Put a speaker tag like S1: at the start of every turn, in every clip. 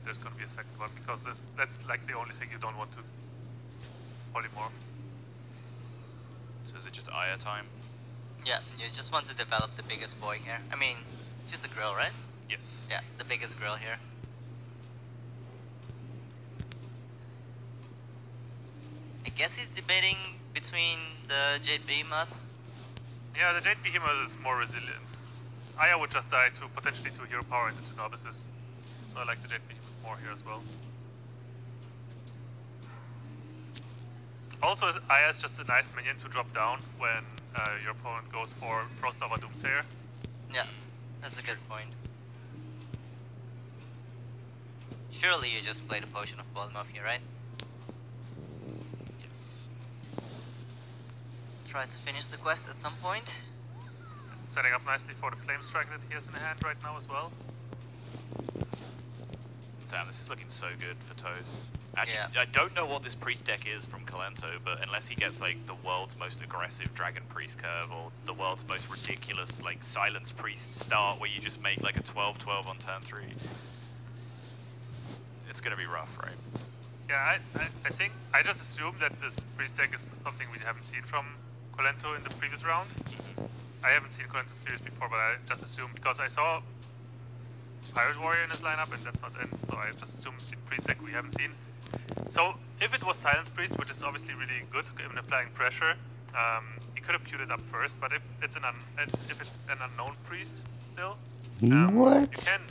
S1: there's going to be a second one, because that's like the only thing you don't want to polymorph.
S2: So is it just Aya time?
S3: Yeah, you just want to develop the biggest boy here. I mean, just a grill, right?
S2: Yes.
S3: Yeah, the biggest grill here. I guess he's debating between the Jade Behemoth.
S1: Yeah, the Jade Behemoth is more resilient. Aya would just die to potentially 2 hero power into 2 novices. So I like the Jade Behemoth more here as well. Also, Aya is just a nice minion to drop down when your opponent goes for Frost Lava Doomsayer.
S3: Yeah, that's a good point. Surely you just play the Potion of Polymorph here, right?
S2: Yes.
S3: Try to finish the quest at some point.
S1: Setting up nicely for the Flame Strike that he has in hand right now as well.
S2: Damn, this is looking so good for Toast. Actually,
S3: yeah.
S2: I don't know what this priest deck is from Kalento, but unless he gets like the world's most aggressive Dragon Priest curve or the world's most ridiculous like Silence Priest start where you just make like a 12-12 on turn 3, it's gonna be rough, right?
S1: Yeah, I think I just assume that this priest deck is something we haven't seen from Kalento in the previous round. I haven't seen Kalento series before, but I just assumed because I saw Pirate Warrior in his lineup and that's not in, so I just assumed the priest deck we haven't seen. So if it was Silence Priest, which is obviously really good in applying pressure, he could have queued it up first. But if it's an unknown priest still, you can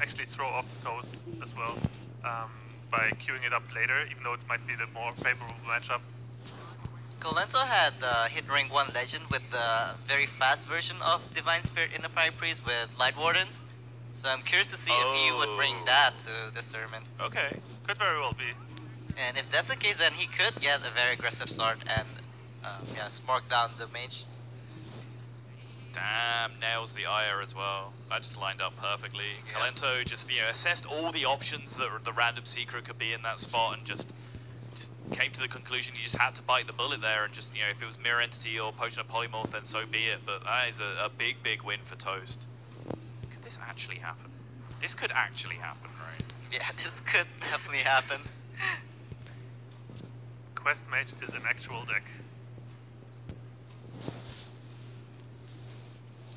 S1: actually throw off Toast as well by queuing it up later, even though it might be the more favorable matchup.
S3: Kalento had hit rank 1 legend with the very fast version of Divine Spirit in the Fire Priest with Light Wardens. So I'm curious to see if he would bring that to this tournament.
S2: Okay.
S1: Could very well be.
S3: And if that's the case, then he could get a very aggressive start and yeah, spark down the mage.
S2: Damn, nails the Aya as well. That just lined up perfectly.
S3: Yeah.
S2: Kalento just, assessed all the options that the random secret could be in that spot and just came to the conclusion you just had to bite the bullet there and just, if it was Mirror Entity or Potion of Polymorph, then so be it. But that is a big, big win for Toast. Could this actually happen? This could actually happen, right?
S3: Yeah, this could definitely happen.
S1: Quest Mage is an actual deck.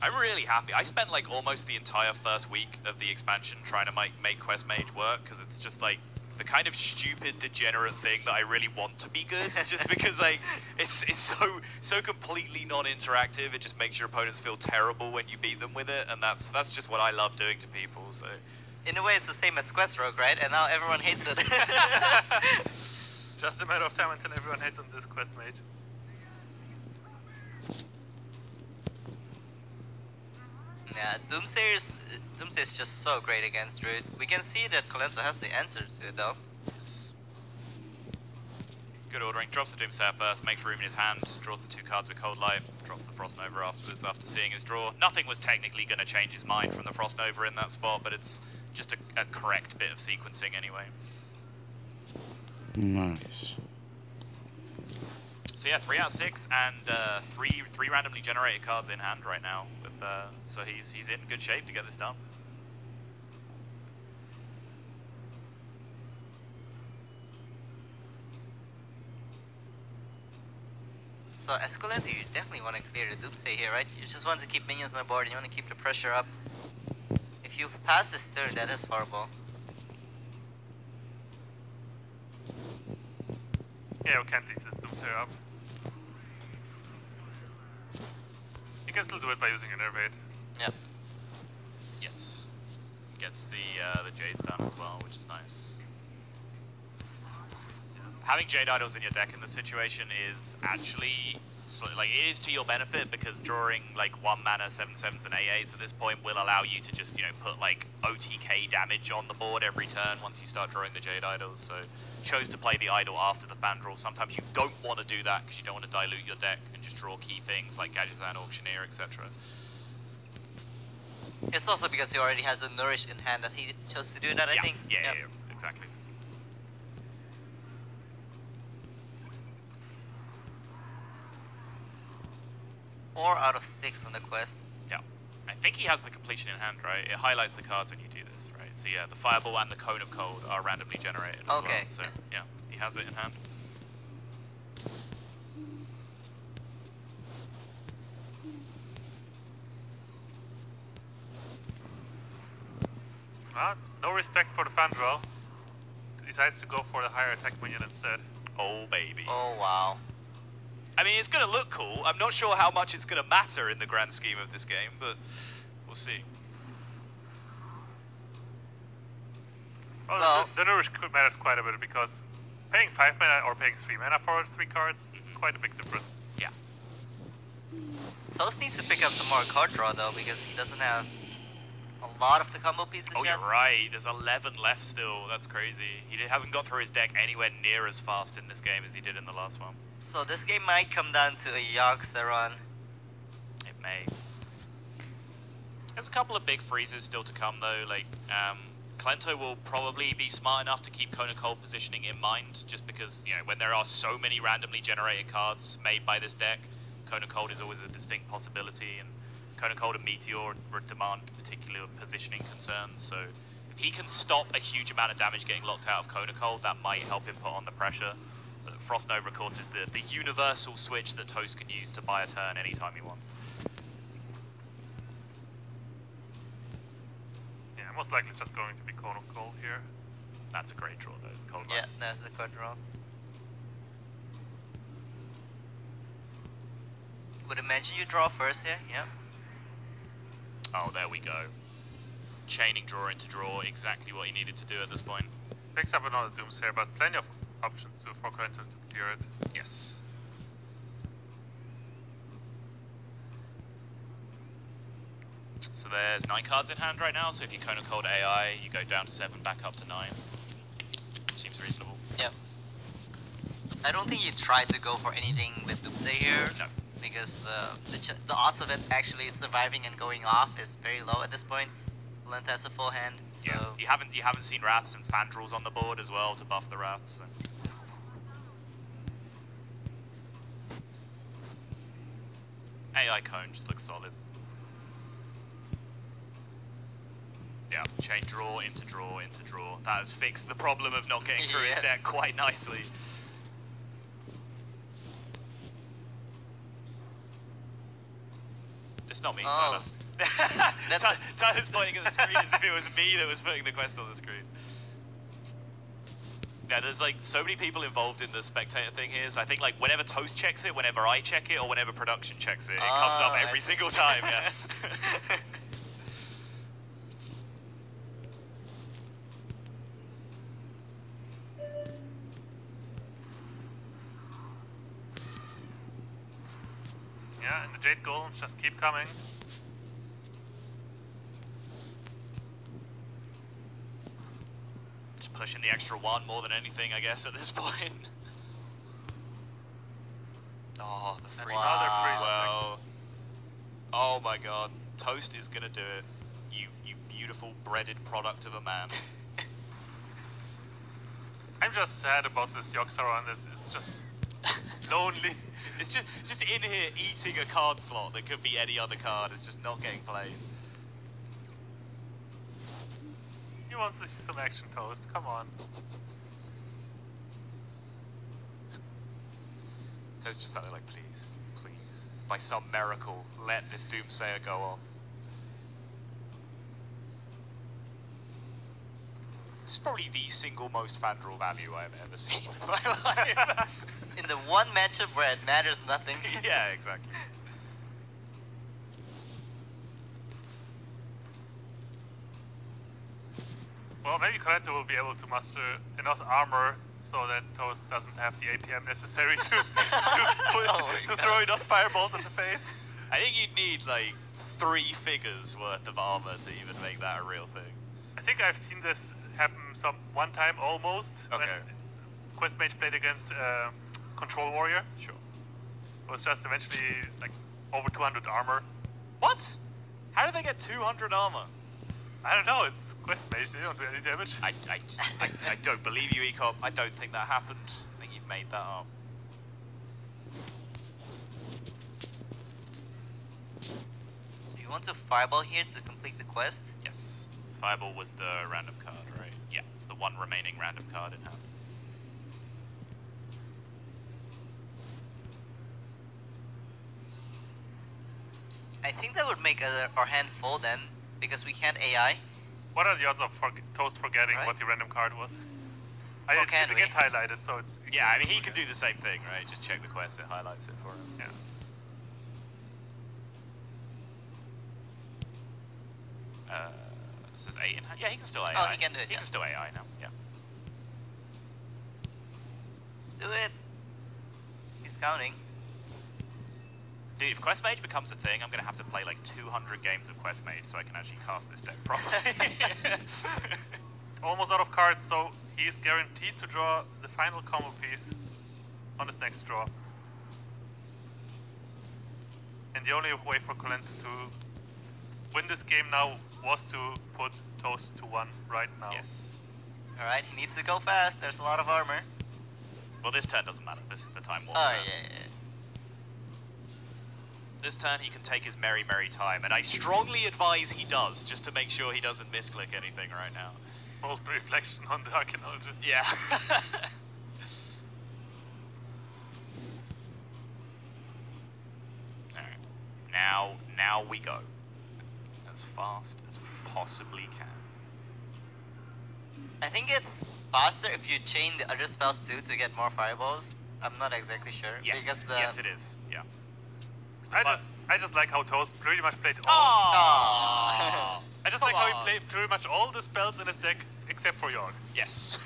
S2: I'm really happy. I spent like almost the entire first week of the expansion trying to make Quest Mage work because it's just like the kind of stupid, degenerate thing that I really want to be good. Just because like it's so completely non-interactive. It just makes your opponents feel terrible when you beat them with it, and that's just what I love doing to people. So
S3: in a way, it's the same as Quest Rogue, right? And now everyone hates it.
S1: Just a matter of time until everyone hates on this Quest Mage.
S3: Yeah, Doomsayer's just so great against Druid. We can see that Kalento has the answer to it though.
S2: yes. Good ordering. Drops the Doomsayer first, makes room in his hand, draws the 2 cards with Cold Light, drops the Frost Nova afterwards after seeing his draw. Nothing was technically going to change his mind from the Frost Nova in that spot, but it's just a correct bit of sequencing anyway.
S4: Nice.
S2: So yeah, 3 out of 6 and three randomly generated cards in hand right now. With so he's in good shape to get this done.
S3: So as Kalento, you definitely want to clear the Doomsday here, right? You just want to keep minions on the board and you want to keep the pressure up. If you pass this turn, that is horrible.
S1: Yeah, we can't leave this Doomsayer up. You can still do it by using an Nervate.
S3: Yep.
S2: Yes. Gets the Jades done as well, which is nice. Having Jade Idols in your deck in this situation is actually it is to your benefit because drawing like 1 mana 7/7s and 8/8s at this point will allow you to just put like OTK damage on the board every turn once you start drawing the Jade Idols. So chose to play the idol after the Fandral. Sometimes you don't want to do that because you don't want to dilute your deck and just draw key things like Gadgetzan, Auctioneer, etc.
S3: It's also because he already has a Nourish in hand that he chose to do that, I think.
S2: Yeah, exactly.
S3: 4 out of 6 on the quest.
S2: Yeah. I think he has the completion in hand, right? It highlights the cards when you do this, right? So So yeah, the Fireball and the Cone of Cold are randomly generated as
S3: Okay.
S2: well. So yeah, he has it in hand.
S1: No respect for the Fandral. Decides to go for the higher attack minion instead.
S2: Oh baby.
S3: Oh wow.
S2: I mean, it's going to look cool. I'm not sure how much it's going to matter in the grand scheme of this game, but we'll see.
S1: Well, the nourish matters quite a bit because paying 5 mana or paying 3 mana for 3 cards is quite a big difference.
S2: Yeah.
S3: Toast needs to pick up some more card draw though because he doesn't have a lot of the combo pieces
S2: Oh,
S3: yet.
S2: you're right. There's 11 left still. That's crazy. He hasn't got through his deck anywhere near as fast in this game as he did in the last one.
S3: So this game might come down to a Yogg-Saron.
S2: It may. There's a couple of big freezes still to come though. Like, Kalento will probably be smart enough to keep Cone of Cold positioning in mind, just because, you know, when there are so many randomly generated cards made by this deck, Cone of Cold is always a distinct possibility, and Cone of Cold and Meteor demand particular positioning concerns, so if he can stop a huge amount of damage getting locked out of Cone of Cold, that might help him put on the pressure. But Frost Nova, of course, is the universal switch that Toast can use to buy a turn anytime he wants.
S1: Yeah, most likely just going to be Cone of Cold here.
S2: That's a great draw though, Cold
S3: Yeah,
S2: Run.
S3: that's the card draw. Would imagine you draw first here, yeah.
S2: Oh, there we go. Chaining draw into draw, exactly what he needed to do at this point.
S1: Picks up another Doomsayer, but plenty of options for Kalento to clear it.
S2: Yes. So there's 9 cards in hand right now, so if you Cone of Cold AI, you go down to 7, back up to 9. Seems reasonable.
S3: Yep. I don't think you try to go for anything with Doomsday here.
S2: No.
S3: Because the odds of it actually surviving and going off is very low at this point. Kalento has a full hand, so...
S2: Yeah, you haven't seen Wraths and Fandrels on the board as well to buff the Wraths. So. AI Cone just looks solid. Yeah, chain draw into draw into draw. That has fixed the problem of not getting through his deck quite nicely. It's not me,
S3: Oh.
S2: Tyler. Tyler's pointing at the screen as if it was me that was putting the quest on the screen. Yeah, there's like so many people involved in the spectator thing here, so I think like whenever Toast checks it, whenever I check it, or whenever production checks it, it comes up every single time, yeah.
S1: Yeah, and the Jade Golems just keep coming.
S2: Just pushing the extra 1 more than anything, I guess, at this point. Oh, the free.
S1: Another freeze.
S2: Well, oh my god, Toast is gonna do it. You beautiful breaded product of a man.
S1: I'm just sad about this Yogg-Saron. It's just lonely.
S2: It's just in here eating a card slot that could be any other card. It's just not getting played.
S1: He wants to see some action, Toast. Come on.
S2: So it's just something like, please, please, by some miracle, let this Doomsayer go off. This is probably the single most Fandral value I've ever seen in my life.
S3: In the one matchup where it matters nothing.
S2: Yeah, exactly.
S1: Well, maybe Kalento will be able to muster enough armor so that Toast doesn't have the APM necessary to throw enough fireballs in the face.
S2: I think you'd need like 3 figures worth of armor to even make that a real thing.
S1: I think I've seen this happen one time almost.
S2: Okay.
S1: When Quest Mage played against Control Warrior.
S2: Sure.
S1: It was just eventually like over 200 armor.
S2: What? How did they get 200 armor?
S1: I don't know, it's Quest Mage, they don't do any damage.
S2: I don't believe you, Ecop. I don't think that happened. I think you've made that up.
S3: Do you want to fireball here to complete the quest?
S2: Yes. Fireball was the random card, right? Yeah, it's the one remaining random card in hand.
S3: I think that would make our hand full then, because we can't AI.
S1: What are the odds of Toast forgetting
S3: Right.
S1: what the random card was?
S3: Or can
S1: it
S3: we?
S1: gets highlighted, so...
S2: Yeah, I mean, he could do the same thing, right? Just check the quest, it highlights it for him.
S1: Yeah.
S2: It says 8 in hand. Yeah, he can still AI.
S3: Oh, he can do it,
S2: He
S3: yeah.
S2: can still AI now, yeah.
S3: Do it. He's counting.
S2: Dude, if Quest Mage becomes a thing, I'm going to have to play like 200 games of Quest Mage so I can actually cast this deck properly.
S1: Almost out of cards, so he's guaranteed to draw the final combo piece on his next draw. And the only way for Colento to win this game now was to put Toast to 1 right now.
S2: Yes.
S3: Alright, he needs to go fast. There's a lot of armor.
S2: Well, this turn doesn't matter. This is the Time Warp
S3: Oh,
S2: turn.
S3: yeah.
S2: This turn he can take his merry, merry time, and I strongly advise he does, just to make sure he doesn't misclick anything right now.
S1: Bold reflection on the Archaeologist.
S2: Yeah. Alright. Now we go. As fast as we possibly can.
S3: I think it's faster if you chain the other spells too to get more fireballs. I'm not exactly sure.
S2: Yes,
S3: Because the...
S2: yes it is, yeah.
S1: I just like how Toast pretty much played all...
S2: Oh!
S1: I just like how he played pretty much all the spells in his deck except for York.
S2: Yes.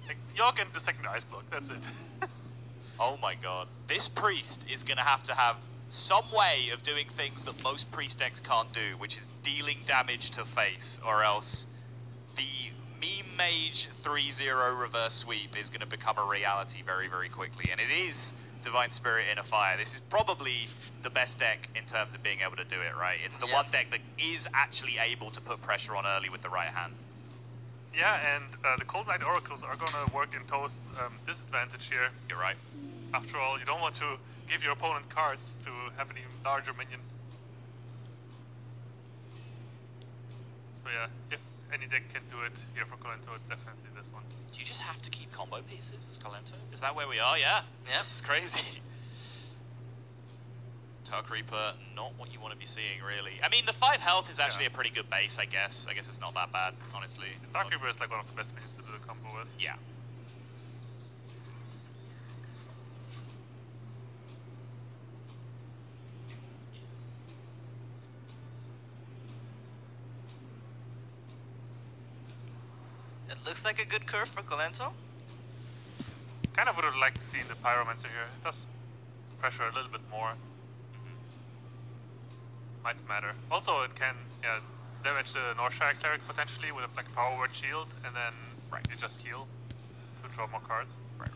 S1: Like, York and the second Ice Block, that's it.
S2: Oh my god. This priest is going to have some way of doing things that most priest decks can't do, which is dealing damage to face, or else the Meme Mage 3-0 reverse sweep is going to become a reality very, very quickly. And it is Divine Spirit in a Fire. This is probably the best deck in terms of being able to do it, right? It's the one deck that is actually able to put pressure on early with the right hand.
S1: Yeah, and the Cold Light Oracles are gonna work in Toast's disadvantage here.
S2: You're right.
S1: After all, you don't want to give your opponent cards to have an even larger minion. So yeah, if any deck can do it here for Colento, it's definitely this one.
S2: Do you just have to keep combo pieces as Colento? Is that where we are? Yeah.
S3: Yeah.
S2: This is crazy. Dark Reaper, not what you want to be seeing, really. I mean, the 5 health is actually a pretty good base, I guess. I guess it's not that bad, honestly.
S1: Dark Reaper is like one of the best minions to do the combo with.
S2: Yeah.
S3: It looks like a good curve for Colento.
S1: Kind of would have liked to see the Pyromancer here. It does pressure a little bit more. Might matter. Also, it can damage the Northshire Cleric potentially with a like Power Word Shield, and then you just heal to draw more cards.
S2: Right.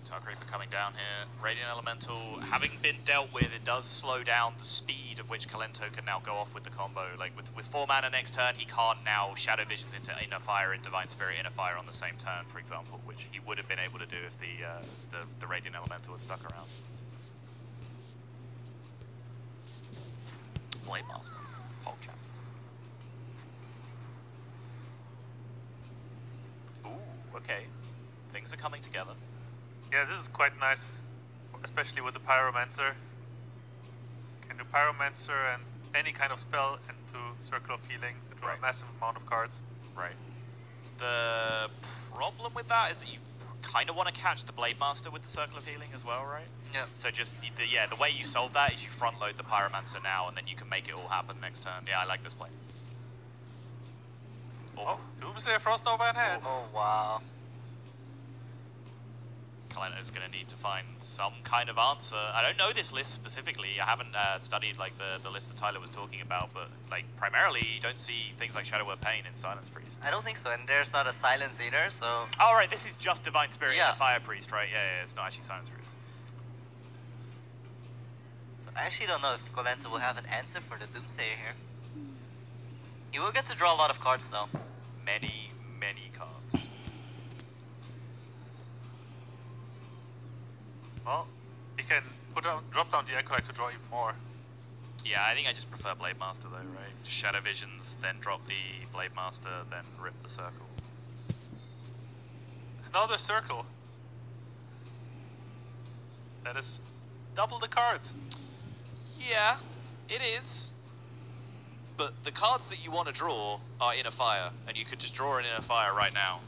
S2: Dark Reaper coming down here. Radiant Elemental, having been dealt with, it does slow down the speed at which Colento can now go off with the combo. Like with 4 mana next turn, he can't now Shadow Visions into Inner Fire and Divine Spirit Inner Fire on the same turn, for example, which he would have been able to do if the Radiant Elemental had stuck around. Blade Master, PogChamp. Ooh, okay. Things are coming together.
S1: Yeah, this is quite nice, especially with the Pyromancer. Can do Pyromancer and any kind of spell into Circle of Healing to draw a massive amount of cards.
S2: Right. The problem with that is that you kind of want to catch the Blade Master with the Circle of Healing as well, right?
S3: Yeah.
S2: So just, the way you solve that is you front load the Pyromancer now, and then you can make it all happen next turn. Yeah, I like this play.
S1: Oh, Doomsday Frost over in hand.
S3: Oh, wow.
S2: Colento's going to need to find some kind of answer. I don't know this list specifically. I haven't studied like the list that Tyler was talking about, but like primarily you don't see things like Shadow Word Pain in Silence Priest.
S3: I don't think so, and there's not a silence either, so...
S2: Oh, right, this is just Divine Spirit and
S3: Yeah.
S2: the Fire Priest, right? Yeah, it's not actually Silence Priest.
S3: So I actually don't know if Colento will have an answer for the Doomsayer here. He will get to draw a lot of cards though.
S2: Many, many cards.
S1: Well, he can drop down the Acolyte to draw even more.
S2: Yeah, I think I just prefer Blade Master though, right? Shadow Visions, then drop the Blade Master, then rip the circle.
S1: Another circle. That is double the cards.
S2: Yeah, it is. But the cards that you want to draw are Inner Fire, and you could just draw an Inner Fire right now.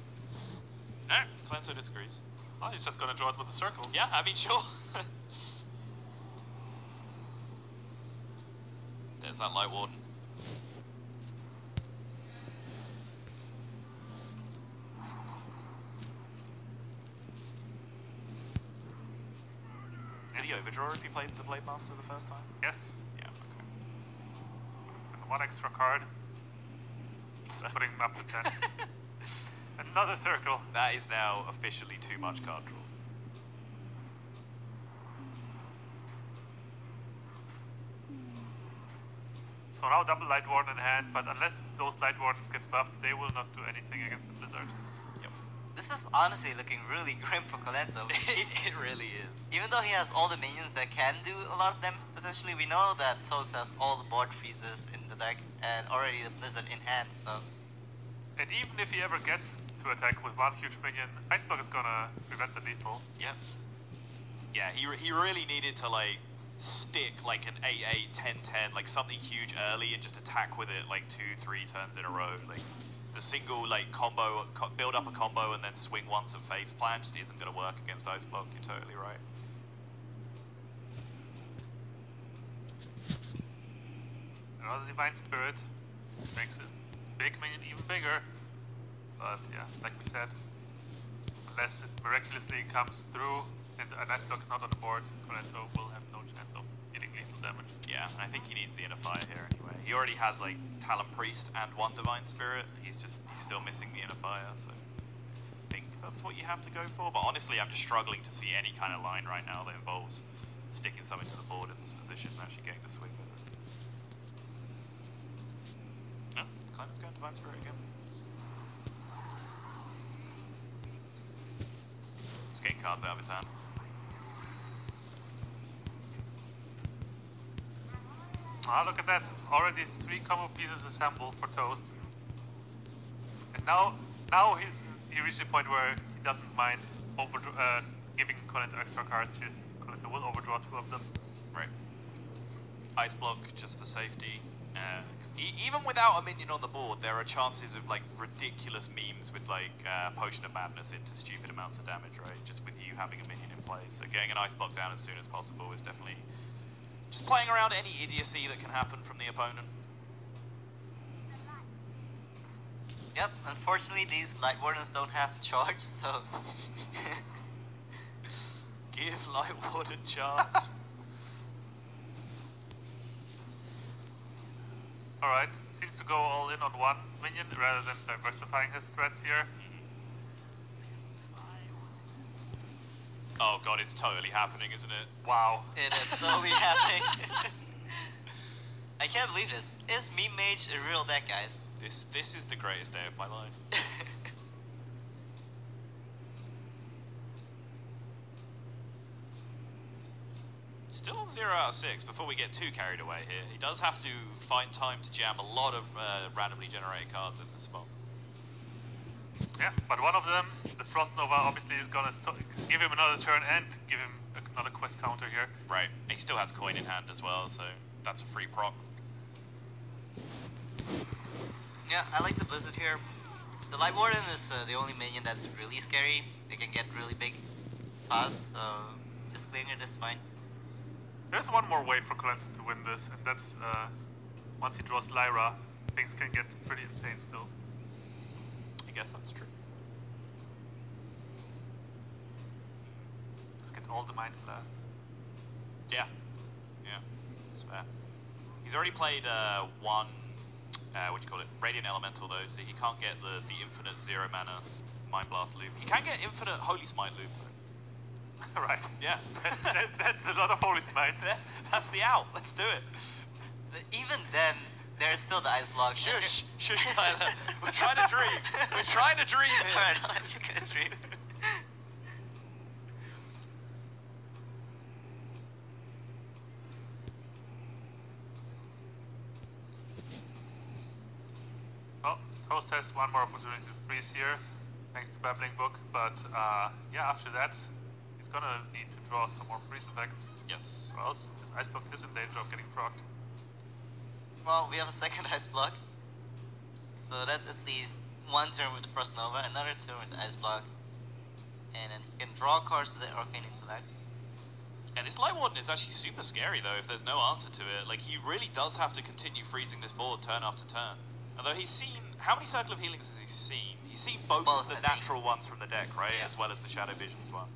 S2: No, Cleanser disagrees.
S1: Oh, he's just gonna draw it with a circle.
S2: Yeah, I mean, sure. There's that Light Warden. Did he overdraw if he played the Blade Master the first time?
S1: Yes.
S2: Yeah, okay.
S1: And one extra card. Putting him up to 10. Another circle.
S2: That is now officially too much card draw.
S1: So now double Light Warden in hand, but unless those Light Wardens get buffed, they will not do anything against the Blizzard.
S2: Yep.
S3: This is honestly looking really grim for Colento.
S2: It really is.
S3: Even though he has all the minions that can do a lot of damage, potentially, we know that Toast has all the board freezes in the deck and already the Blizzard in hand, so...
S1: And even if he ever gets to attack with one huge minion, Ice Block is gonna prevent the lethal.
S2: Yes. Yeah, he really needed to, like, stick, like, an 8-8, 10-10, like, something huge early and just attack with it, like, 2-3 turns in a row. Like, the single, like, combo, build up a combo and then swing once and face plan just isn't gonna work against Ice Block. You're totally right.
S1: Another Divine Spirit makes it big minion even bigger. But yeah, like we said, unless it miraculously comes through and an Ice Block is not on the board, Colento will have no chance of getting lethal damage.
S2: Yeah, and I think he needs the Inner Fire here anyway. He already has, like, Talon Priest and one Divine Spirit. He's still missing the Inner Fire, so I think that's what you have to go for. But honestly, I'm just struggling to see any kind of line right now that involves sticking something to the board in this position and actually getting the swing with it. No, Clemen's going Divine Spirit again. Just getting cards out of his hand.
S1: Ah, look at that. Already 3 combo pieces assembled for Toast. And now he reached the point where he doesn't mind giving Colento extra cards. Colento will overdraw 2 of them.
S2: Right. Ice Block just for safety. 'Cause even without a minion on the board, there are chances of, like, ridiculous memes with, like, Potion of Madness into stupid amounts of damage, right? Just with you having a minion in play. So getting an Ice Block down as soon as possible is definitely just playing around any idiocy that can happen from the opponent.
S3: Yep, unfortunately these Light Wardens don't have charge, so...
S2: Give Light Warden charge.
S1: Alright, seems to go all in on one minion rather than diversifying his threats here.
S2: Oh god, it's totally happening, isn't it?
S1: Wow.
S3: It is totally happening. I can't believe this. Is Meme Mage a real deck, guys?
S2: This is the greatest day of my life. Still on 0 out of 6 before we get too carried away here. He does have to find time to jam a lot of randomly generated cards in this spot.
S1: Yeah, but one of them, the Frost Nova, obviously is gonna give him another turn and give him another quest counter here.
S2: Right, and he still has coin in hand as well, so that's a free proc.
S3: Yeah, I like the Blizzard here. The Light Warden is the only minion that's really scary. It can get really big fast, so just clearing it is fine.
S1: There's one more way for Colento to win this, and that's once he draws Lyra, things can get pretty insane still.
S2: I guess that's true.
S1: Let's get all the Mind Blasts.
S2: Yeah, that's fair. He's already played one, Radiant Elemental though, so he can't get the infinite 0 mana Mind Blast loop. He can get infinite Holy Smite loop though.
S1: Right.
S2: Yeah.
S1: That's a lot of Holy Smites.
S2: That's the out. Let's do it.
S3: But even then, there's still the Ice Block.
S2: Shush, Tyler. We're trying to dream. We're trying to dream here.
S3: Alright, I'll let you guys dream.
S1: Host has one more opportunity to freeze here, thanks to Babbling Book, but yeah, after that, he's gonna need to draw some more freeze effects.
S2: Yes.
S1: Or else this Ice Block is in danger of getting procced.
S3: Well, we have a second Ice Block. So that's at least one turn with the Frost Nova, another turn with the Ice Block. And then he can draw cards to the Arcane Intellect.
S2: And this Light Warden is actually super scary though if there's no answer to it. Like he really does have to continue freezing this board turn after turn. Although he's seen, how many Circle of Healings has he seen? He's seen both of the natural ones from the deck, right? Yeah. As well as the Shadow Visions one.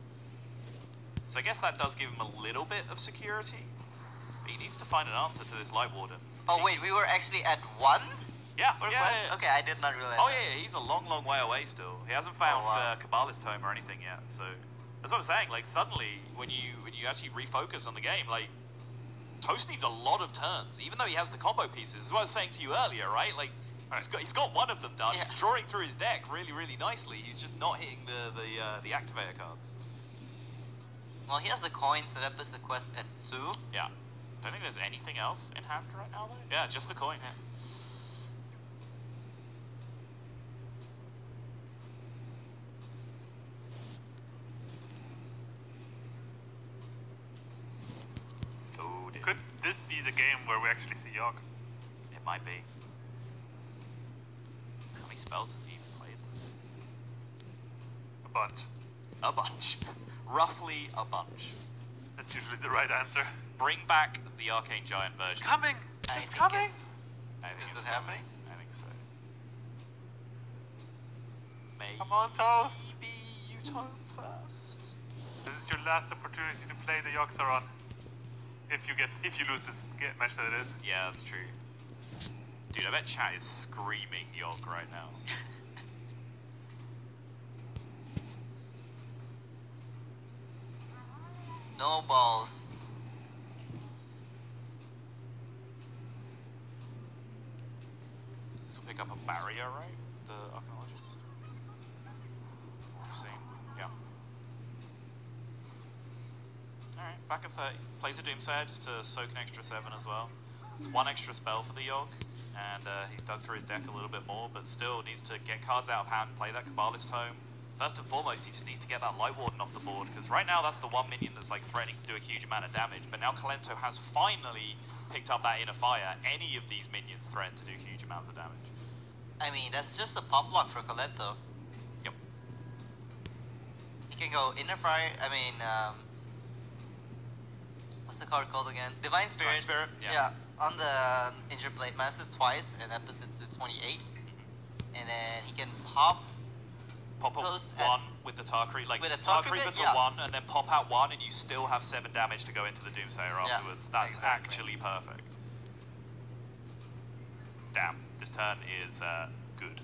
S2: So I guess that does give him a little bit of security. But he needs to find an answer to this Light Warden.
S3: Oh wait, we were actually at 1?
S2: Yeah, yeah.
S3: Okay, I did not realize
S2: Oh
S3: that.
S2: yeah, he's a long, long way away still. He hasn't found Kabbalist Tome or anything yet, so... That's what I'm saying, like, suddenly, when you actually refocus on the game, like, Toast needs a lot of turns, even though he has the combo pieces. This is what I was saying to you earlier, right? Like, he's got one of them done. Yeah. He's drawing through his deck really, really nicely. He's just not hitting the activator cards.
S3: Well, he has the coin, so that puts the quest at 2.
S2: Yeah. Don't think there's anything else in hand right now, though. Yeah, just the coin.
S3: Yeah.
S1: Could this be the game where we actually see Yogg?
S2: It might be. How many spells has he even played?
S1: A bunch.
S2: A bunch. Roughly a bunch.
S1: That's usually the right answer.
S2: Bring back the Arcane Giant version.
S1: Coming! It's coming!
S2: I think
S3: Is
S2: it's
S3: it happening?
S2: I think so. Maybe
S1: Come on, Toast!
S2: you tome first.
S1: This is your last opportunity to play the Yogg-Saron. If you lose this match that it is.
S2: Yeah, that's true. Dude, I bet chat is screaming Yogg right now.
S3: No balls.
S2: This will pick up a barrier, right? The Archaeologist. We've seen. Yeah. Alright, back at 30. Plays a Doomsayer just to soak an extra 7 as well. It's one extra spell for the Yogg, and he's dug through his deck a little bit more, but still needs to get cards out of hand, play that Kabbalist Tome. First and foremost, he just needs to get that Light Warden off the board, because right now that's the one minion that's like threatening to do a huge amount of damage, but now Kolento has finally picked up that Inner Fire. Any of these minions threaten to do huge amounts of damage.
S3: I mean, that's just a pop block for Kolento.
S2: Yep.
S3: He can go Inner Fire, what's the card called again? Divine Spirit.
S2: Divine Spirit, yeah.
S3: On the Injured Blade Master twice, and that puts it to 28. And then he can pop
S2: a 1 with the Tarkri, like
S3: with a
S2: Tarkri puts
S3: yeah.
S2: a 1 and then pop out 1 and you still have 7 damage to go into the Doomsayer afterwards. That's
S3: exactly.
S2: actually perfect. Damn, this turn is good.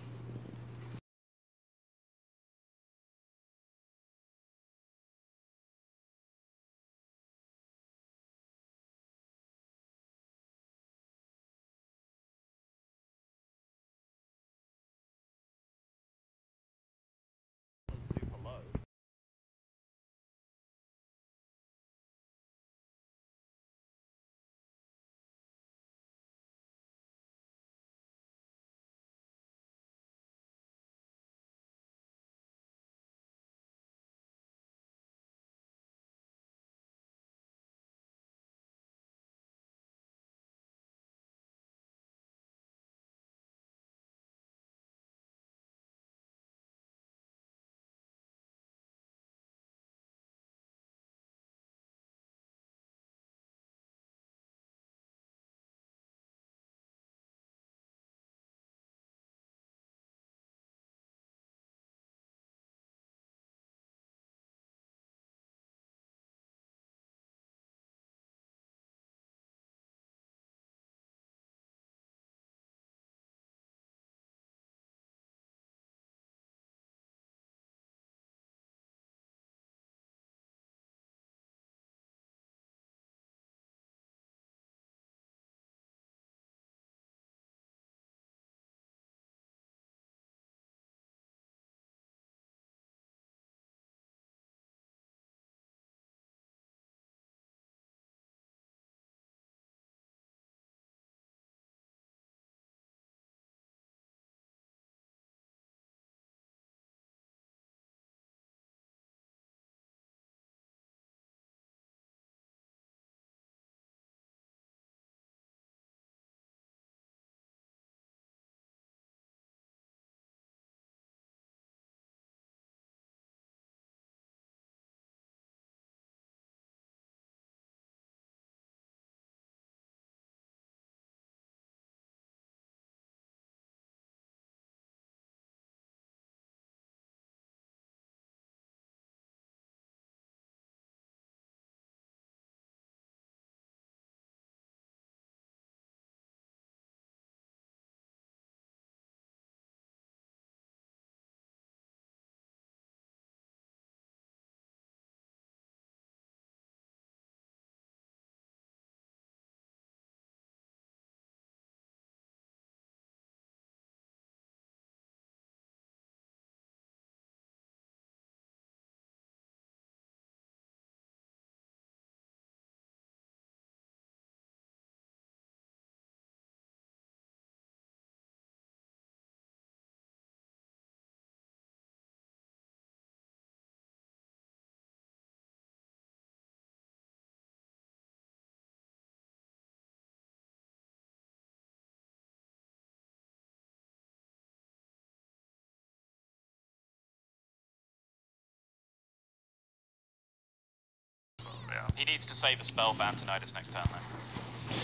S1: Yeah.
S2: He needs to save a spell for Antonidas next turn, though.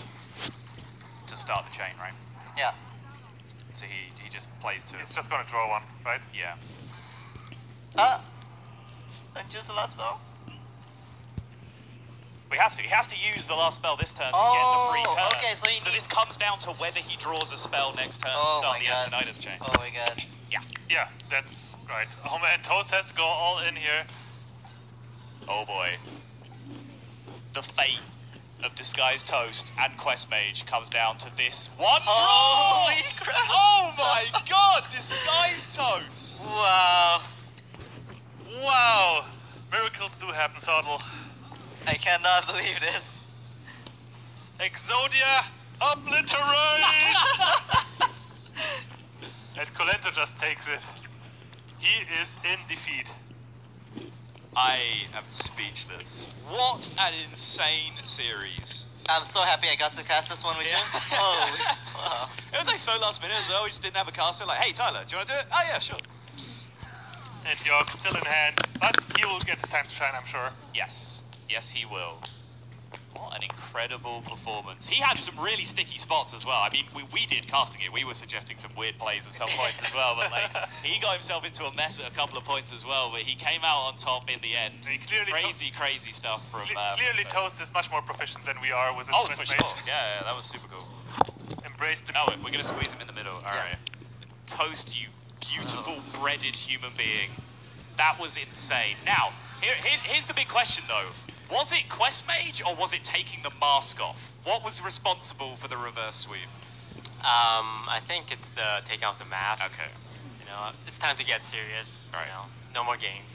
S2: To start the chain, right?
S3: Yeah.
S2: So he just plays to...
S1: He's just gonna draw one, right?
S2: Yeah.
S3: And just the last spell?
S2: He has to use the last spell this turn to get the free turn.
S3: Okay, so he
S2: this
S3: needs...
S2: comes down to whether he draws a spell next turn to
S3: Oh
S2: start
S3: my
S2: the
S3: god.
S2: Antonidas chain.
S3: Oh my god.
S2: Yeah.
S1: Yeah, that's right. Oh man, Toast has to go all in here.
S2: Oh boy. The fate of Disguised Toast and Quest Mage comes down to this one draw!
S3: Holy crap!
S2: Oh my god, Disguised Toast!
S3: Wow.
S1: Wow! Miracles do happen, Sodal.
S3: I cannot believe this.
S1: Exodia, obliterate! And Colento just takes it. He is in defeat.
S2: I am speechless. What an insane series.
S3: I'm so happy I got to cast this one with you. Holy wow.
S2: It was like so last minute as well, we just didn't have a caster. Like, hey Tyler, do you want to do it? Oh yeah, sure.
S1: And York still in hand, but he will get his time to shine, I'm sure.
S2: Yes. Yes, he will. What an incredible performance. He had some really sticky spots as well. I mean, we did casting it. We were suggesting some weird plays at some points as well, but like, he got himself into a mess at a couple of points as well, but he came out on top in the end.
S1: He clearly
S2: Crazy stuff from...
S1: clearly Toast is much more proficient than we are with his
S2: Oh,
S1: Quest
S2: for
S1: Mage.
S2: sure. Yeah, that was super cool.
S1: Embrace the...
S2: Oh, if we're going to squeeze him in the middle. Alright.
S3: Yes.
S2: Toast, you beautiful, breaded human being. That was insane. Now, here's the big question, though. Was it Quest Mage, or was it taking the mask off? What was responsible for the reverse sweep?
S4: I think it's the taking off the mask.
S2: Okay.
S4: You know, it's time to get serious.
S2: Right.
S4: You know, no more games.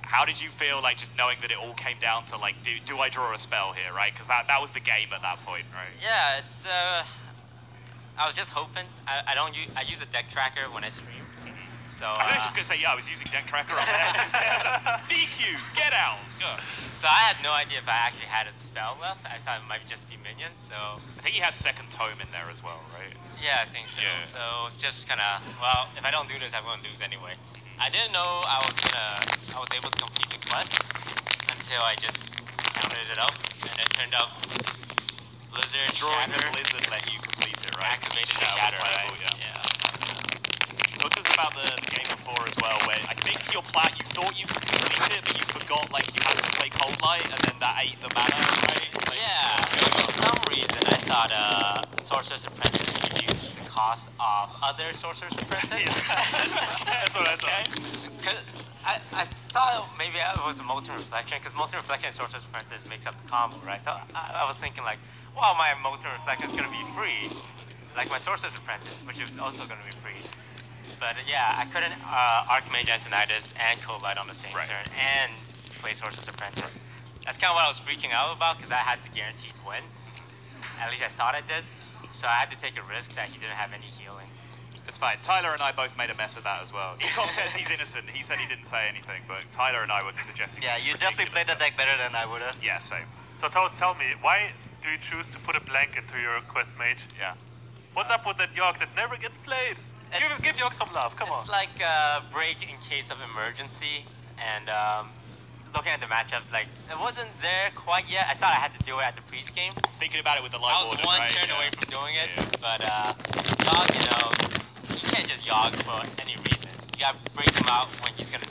S2: How did you feel, like, just knowing that it all came down to, like, do I draw a spell here, right? Because that was the game at that point, right?
S4: Yeah, it's I was just hoping. I use a deck tracker when I stream. So
S2: I was just gonna say, yeah, I was using deck tracker on there. Just, DQ, get out. Go.
S4: so I had no idea if I actually had a spell left. I thought it might just be minions. So
S2: I think he had second tome in there as well, right?
S4: yeah, I think so.
S2: Yeah.
S4: So it's just kind of, well, if I don't do this, I'm gonna lose anyway. I didn't know I was able to complete the quest until I just counted it up, and it turned out Blizzard
S2: Drawing the
S4: Shatter
S2: Blizzard let you complete it, right?
S4: activated the
S2: Shatter,
S4: Shatter,
S2: right?
S4: right?
S2: Yeah. Talk to us about the game before as well, where I think your plan, you thought you could complete it, but you forgot, like, you had to play Cold Light, and then that ate the mana, right? Like,
S4: Yeah, for some reason I thought Sorcerer's Apprentice reduced the cost of other Sorcerer's Apprentice.
S1: That's what I thought.
S4: Cause I thought maybe it was a Molten Reflection, because Molten Reflection and Sorcerer's Apprentice makes up the combo, right? So I was thinking like, well, my Molten Reflection is going to be free, like my Sorcerer's Apprentice, which is also going to be free. But yeah, I couldn't Archmage Antonidas and Cold Light on the same turn and play Sorcerer's Apprentice. That's kind of what I was freaking out about, because I had the guaranteed win. At least I thought I did. So I had to take a risk that he didn't have any healing.
S2: It's fine. Tyler and I both made a mess of that as well. Ecom says he's innocent. He said he didn't say anything, but Tyler and I were suggesting.
S3: Yeah, you definitely played the deck better than I would have.
S2: Yeah, same.
S1: So Toast, tell me, why do you choose to put a blank into your Quest Mage?
S2: Yeah.
S1: What's up with that York that never gets played? Give York some love, come on.
S4: It's like a break in case of emergency, and looking at the matchups, like, it wasn't there quite yet. I thought I had to do it at the pre-game.
S2: Thinking about it with the
S4: I
S2: live
S4: was
S2: order,
S4: one
S2: right?
S4: turn
S2: Yeah.
S4: away from doing it,
S2: Yeah.
S4: but Yogg, you know, you can't just Yogg for any reason. You gotta break him out when he's gonna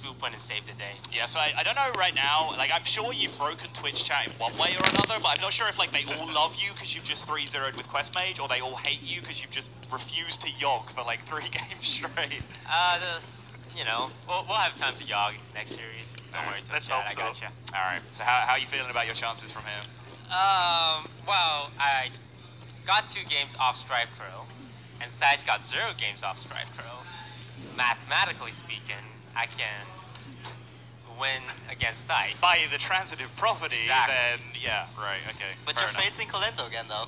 S4: swoop in and save the day.
S2: Yeah, so I don't know right now, like, I'm sure you've broken Twitch chat in one way or another, but I'm not sure if, like, they all love you because you've just 3-0'd with Quest Mage, or they all hate you because you've just refused to Yogg for, like, 3 games straight.
S4: You know, we'll have time to Yogg next series. Don't worry,
S1: let's
S4: Twitch chat,
S1: hope
S4: I
S1: so.
S4: gotcha.
S2: Alright, so how are you feeling about your chances from here?
S4: Well, I got 2 games off Strife Pro, and Thais got 0 games off Strife Pro. Mathematically speaking, I can win against Thais.
S2: By the transitive property,
S4: Exactly.
S2: then, yeah, right, okay.
S3: But
S2: fair
S3: you're
S2: enough.
S3: facing Colento again, though.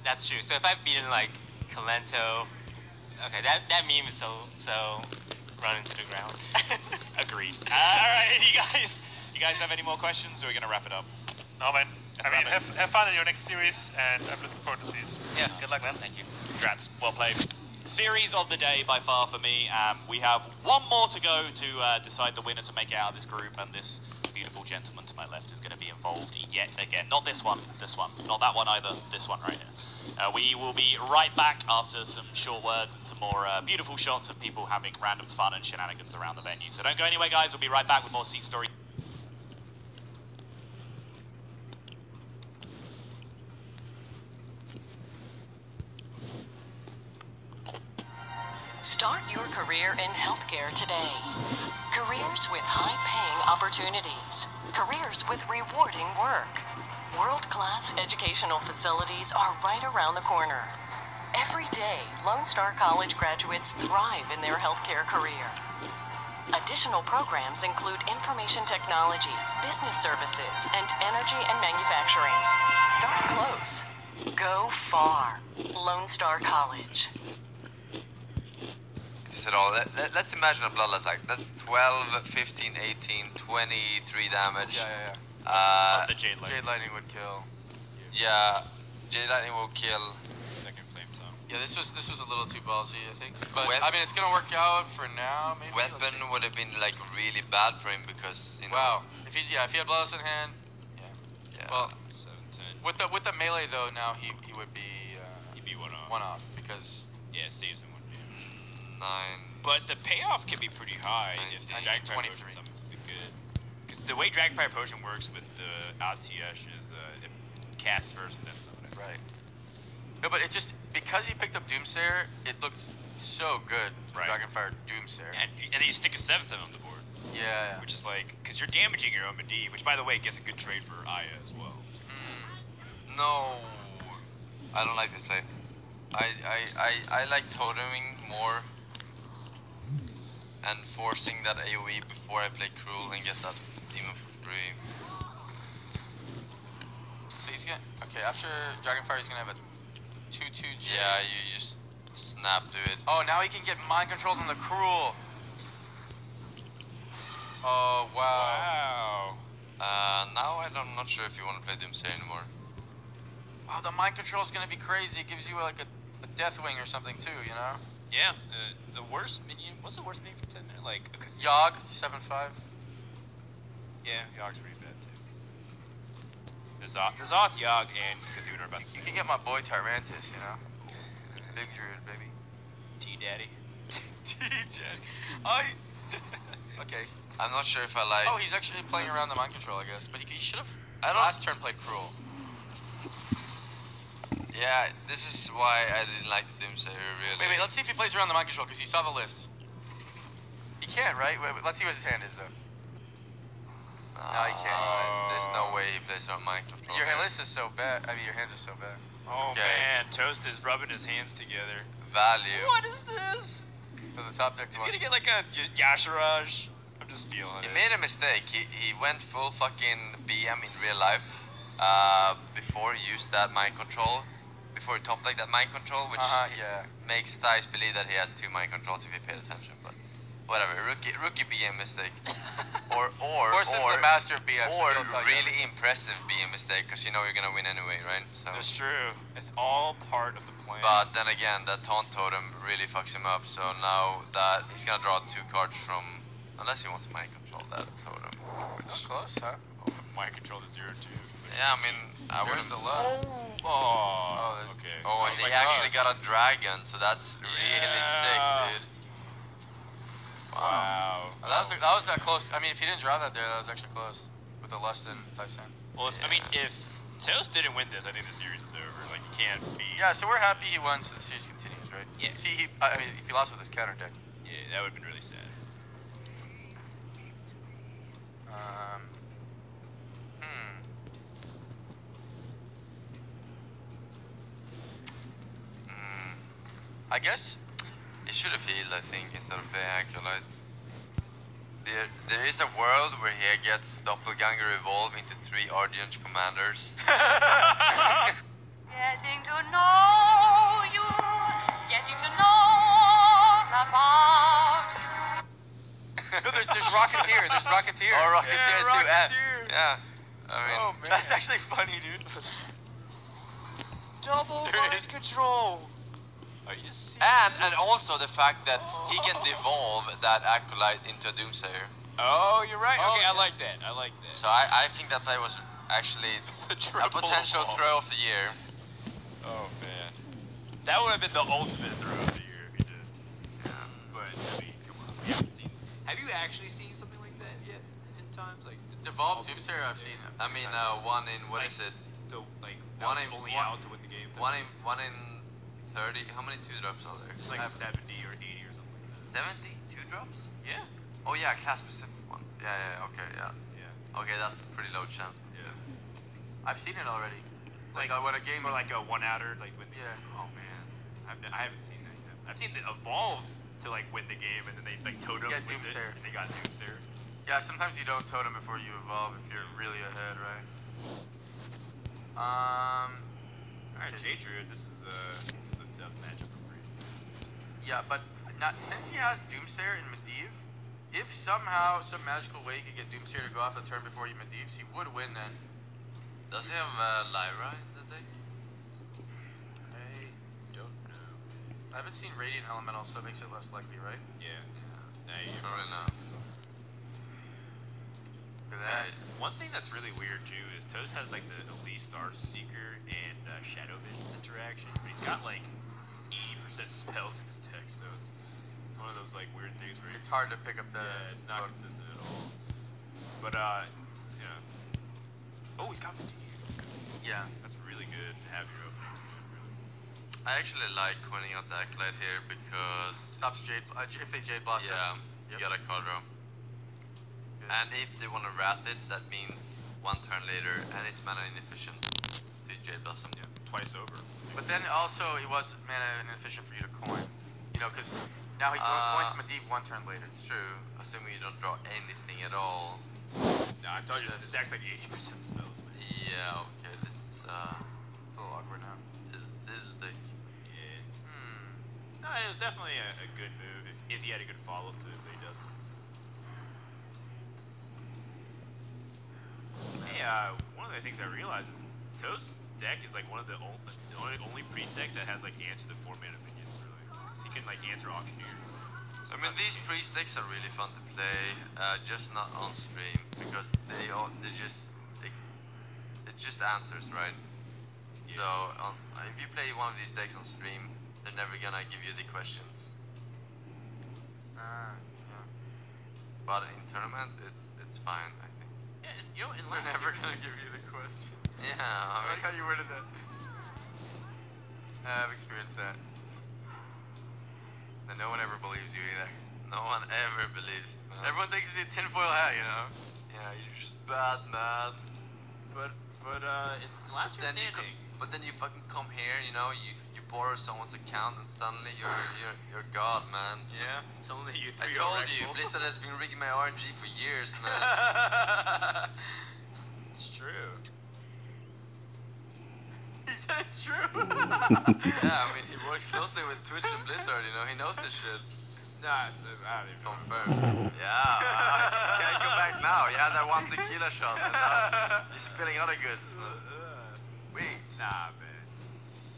S4: That's true. So if I've beaten like Colento, okay, that meme is so run into the ground.
S2: Agreed. Alright, you guys have any more questions, or are we gonna wrap it up?
S1: No, man.
S2: Let's
S1: I mean,
S2: wrap
S1: have fun in your next series, and I'm looking forward to seeing it.
S3: Yeah, good luck, man.
S4: Thank you.
S2: Congrats. Well played. Series of the day by far for me. We have one more to go to decide the winner to make it out of this group and this beautiful gentleman to my left is going to be involved yet again. Not this one, not that one either, this one right here. We will be right back after some short words and some more beautiful shots of people having random fun and shenanigans around the venue. So don't go anywhere, guys. We'll be right back with more Sea Story.
S5: Start your career in healthcare today. Careers with high-paying opportunities. Careers with rewarding work. World-class educational facilities are right around the corner. Every day, Lone Star College graduates thrive in their healthcare career. Additional programs include information technology, business services, and energy and manufacturing. Start close. Go far. Lone Star College.
S6: At all. Let's imagine a bloodlust like that's 12, 15, 18, 23 damage.
S7: Yeah.
S2: Plus the Jade Lightning.
S7: Jade Lightning would kill.
S6: Yeah, Jade Lightning will kill.
S2: Second Flame Zone.
S7: Yeah, this was a little too ballsy, I think. But
S6: Web-
S7: I mean, it's gonna work out for now. Maybe.
S6: Weapon would have been like really bad for him because you know.
S7: Wow. If he had bloodlust in hand.
S6: Yeah.
S7: Well,
S2: 7, 10.
S7: with the melee though, now he would be
S2: He'd be one off.
S7: one off because
S2: Yeah, it saves him 1 damage.
S6: 9.
S2: But the payoff can be pretty high if the
S7: 19,
S2: Dragonfire
S7: 23.
S2: Potion summons something good. Because the way Dragonfire Potion works with the ATS is it casts first and then summon it.
S7: right. No, but it just because he picked up Doomsayer, it looked so good.
S2: Right.
S7: Dragonfire Doomsayer.
S2: And then you stick a 7/7 on the board,
S7: Yeah.
S2: which is like, because you're damaging your Omadi, which by the way gets a good trade for Aya as well.
S6: No, I don't like this play. I like toteming more and forcing that AoE before I play Cruel and get that demon for free.
S7: So he's gonna after Dragonfire he's gonna have a 2/2 J.
S6: Yeah, you just snap to it.
S7: Oh, now he can get mind controlled on the Cruel. Oh wow.
S6: Now I'm not sure if you want to play Doomsayer anymore.
S7: Wow, the mind control is gonna be crazy. It gives you like a Deathwing or something too, you know?
S2: Yeah, the worst minion. What's the worst minion for 10 minutes? Like,
S7: Yogg 7/5.
S2: yeah, Yogg's pretty bad too. The Zoth, Yogg, and Cthulhu are about the
S7: You
S2: same.
S7: can get my boy Tyrantus, you know? Big Druid, baby.
S2: T-Daddy.
S7: Okay.
S6: I'm not sure if I like.
S7: Oh, he's actually playing around the mind control, I guess. But he should have.
S6: I don't-
S7: Last turn played Cruel.
S6: Yeah, this is why I didn't like Doomsayer really.
S7: Wait, let's see if he plays around the mind control because he saw the list. He can't, right? Wait, let's see what his hand is though. No, he can't.
S6: There's no way he plays on my control.
S7: Your hand list is so bad. I mean, your hands are so bad.
S2: Oh
S6: Okay.
S2: man, Toast is rubbing his hands together.
S6: Value.
S2: What is this?
S7: So the top deck
S2: He's
S7: one.
S2: gonna get like a Yashiraj. I'm just feeling
S6: He
S2: it.
S6: made a mistake. He went full fucking BM in real life before he used that mind control. Before he top decked that mind control, which
S7: Yeah.
S6: makes Thais believe that he has 2 mind controls if he paid attention. But whatever, rookie BM mistake. or
S7: Since the master of BM,
S6: or
S7: he'll tell you
S6: really
S7: everything.
S6: impressive BM mistake because you know you're gonna win anyway, right? So.
S2: That's true. It's all part of the plan.
S6: But then again, that taunt totem really fucks him up. So now that he's gonna draw 2 cards from, unless he wants to mind control that totem.
S7: So
S6: Which,
S7: close, huh?
S2: Mind control to 0/2.
S6: yeah, I mean, I
S7: There's
S6: wouldn't.
S7: the low.
S2: Oh,
S7: there's-
S2: okay.
S6: Oh, and
S7: my
S6: he actually
S7: gosh.
S6: got a dragon, so that's really
S2: Yeah.
S6: sick, dude.
S2: Wow.
S7: That was that close. I mean, if he didn't draw that there, that was actually close with a less than Tyson.
S2: Well, if Toast didn't win this, I think the series is over. Like, you can't be.
S7: Yeah, so we're happy he won, so the series continues, right?
S2: Yeah.
S7: See, I mean, if he lost with his counter deck.
S2: Yeah, that would have been really sad.
S7: Hmm. I guess.
S6: He should have healed, I think, instead of playing Acolyte. There is a world where he gets Doppelganger evolve into 3 Argent commanders.
S8: Getting to know you, getting to know about you.
S7: No, there's Rocketeer. There's Rocketeer.
S6: Oh, Rocketeer too.
S7: Rocketeer.
S6: Yeah. I mean,
S7: Oh man, that's actually funny, dude. Double mind control.
S2: Are you serious?
S6: and also the fact that he can devolve that Acolyte into a Doomsayer.
S9: Oh, you're right.
S7: Oh,
S9: Okay, I
S7: yeah.
S9: like that. I like that.
S6: So I think that play was actually
S9: The
S6: a
S9: triple
S6: potential
S9: ball.
S6: throw of the year.
S9: Oh man, that would have been the ultimate throw of the year if you did.
S6: Yeah.
S9: But I mean, come on, we haven't seen. Have you actually seen something like that yet? In times like
S7: Devolved Doomsayer, I've seen.
S6: I mean, one in what is it?
S9: So like
S6: One
S9: one
S6: in-
S9: only
S6: one-
S9: out to win the game.
S6: One in 30. How many 2-drops are there?
S9: It's like 70 or 80 or something like that.
S6: 70 2-drops?
S9: Yeah.
S6: Oh yeah, class specific ones. Yeah. Okay, yeah.
S9: Yeah.
S6: Okay, that's a pretty low chance.
S9: Yeah.
S7: I've seen it already.
S9: Like
S7: when a game
S9: or like a one outer like with.
S7: Yeah.
S9: Oh man, I haven't seen that yet. I've seen the evolves to like win the game and then they like totem
S7: Get
S9: with it,
S7: Doomsayer.
S9: and they got Doomsayer.
S7: Yeah, sometimes you don't totem before you evolve if you're really ahead, right?
S9: Alright, J-Druid, this is a tough matchup for Priest.
S7: Yeah, but not, since he has Doomsayer in Medivh, if somehow some magical way he could get Doomsayer to go off the turn before he Medivhs, he would win then.
S6: Does he have Lyra in the deck?
S9: I don't know.
S7: I haven't seen Radiant Elemental, so it makes it less likely, right?
S9: Yeah. Nah,
S6: I
S9: you're
S6: don't really know.
S7: Look at that.
S9: One thing that's really weird too is Toast has like the Elite Star Seeker and Shadow Visions interaction, but he's got like 80% spells in his deck, so it's one of those like weird things where
S7: It's hard to pick up the.
S9: yeah, it's not
S7: book.
S9: consistent at all. But yeah. Oh, he's got 15.
S7: Yeah.
S9: That's really good to have your opening. Really.
S6: I actually like winning out the Acolyte here because
S7: Stops Jade. If they Jade Blossom.
S6: yeah, you
S7: Yep.
S6: got a card draw.
S7: Good.
S6: And if they want to wrath it, that means one turn later, and it's mana inefficient to Jade Blossom.
S9: Yeah, twice over.
S7: But then also it was mana inefficient for you to coin. You know, because now he coins Medivh one turn later.
S6: It's true, assuming you don't draw anything at all.
S9: No, I told you the deck's like 80% spells. But
S6: Yeah, okay, this is
S7: It's a little awkward now.
S6: this is the
S9: yeah.
S7: Hmm.
S9: No, it was definitely a good move if he had a good follow-up to it, but he doesn't. Hey, one of the things I realized is Toast's deck is like one of the only priest decks that has like answer the 4-mana minions, really. So he can like answer Auctioneer.
S6: I mean, these priest decks are really fun to play, just not on stream, because it's just answers, right?
S9: Yeah.
S6: So, if you play one of these decks on stream, they're never gonna give you the questions.
S7: Yeah.
S6: But in tournament, it's fine, I think.
S9: Yeah, and you know, in
S7: We're
S9: last
S7: never
S9: year-
S7: gonna give you the question.
S6: Yeah,
S7: I
S6: I
S7: like
S6: mean,
S7: how you worded that. I've experienced that. And no one ever believes you either.
S6: no one ever believes. No.
S7: Everyone thinks it's a tinfoil hat, you know?
S6: Yeah, you're just bad, man.
S9: But in last year's standing,
S6: But then you fucking come here, you know, you borrow someone's account and suddenly you're God, man.
S9: yeah, someone that you
S6: I
S9: threw
S6: told
S9: your
S6: you,
S9: rifle.
S6: Blizzard has been rigging my RNG for years, man.
S9: It's true.
S7: He said it's true.
S6: Yeah, I mean, he works closely with Twitch and Blizzard, you know, he knows this shit.
S9: Nah, it's, I don't even know.
S6: Confirmed. Yeah, can't go back now. You had that one tequila shot, and now you're spilling other goods. Wait.
S9: Nah, man.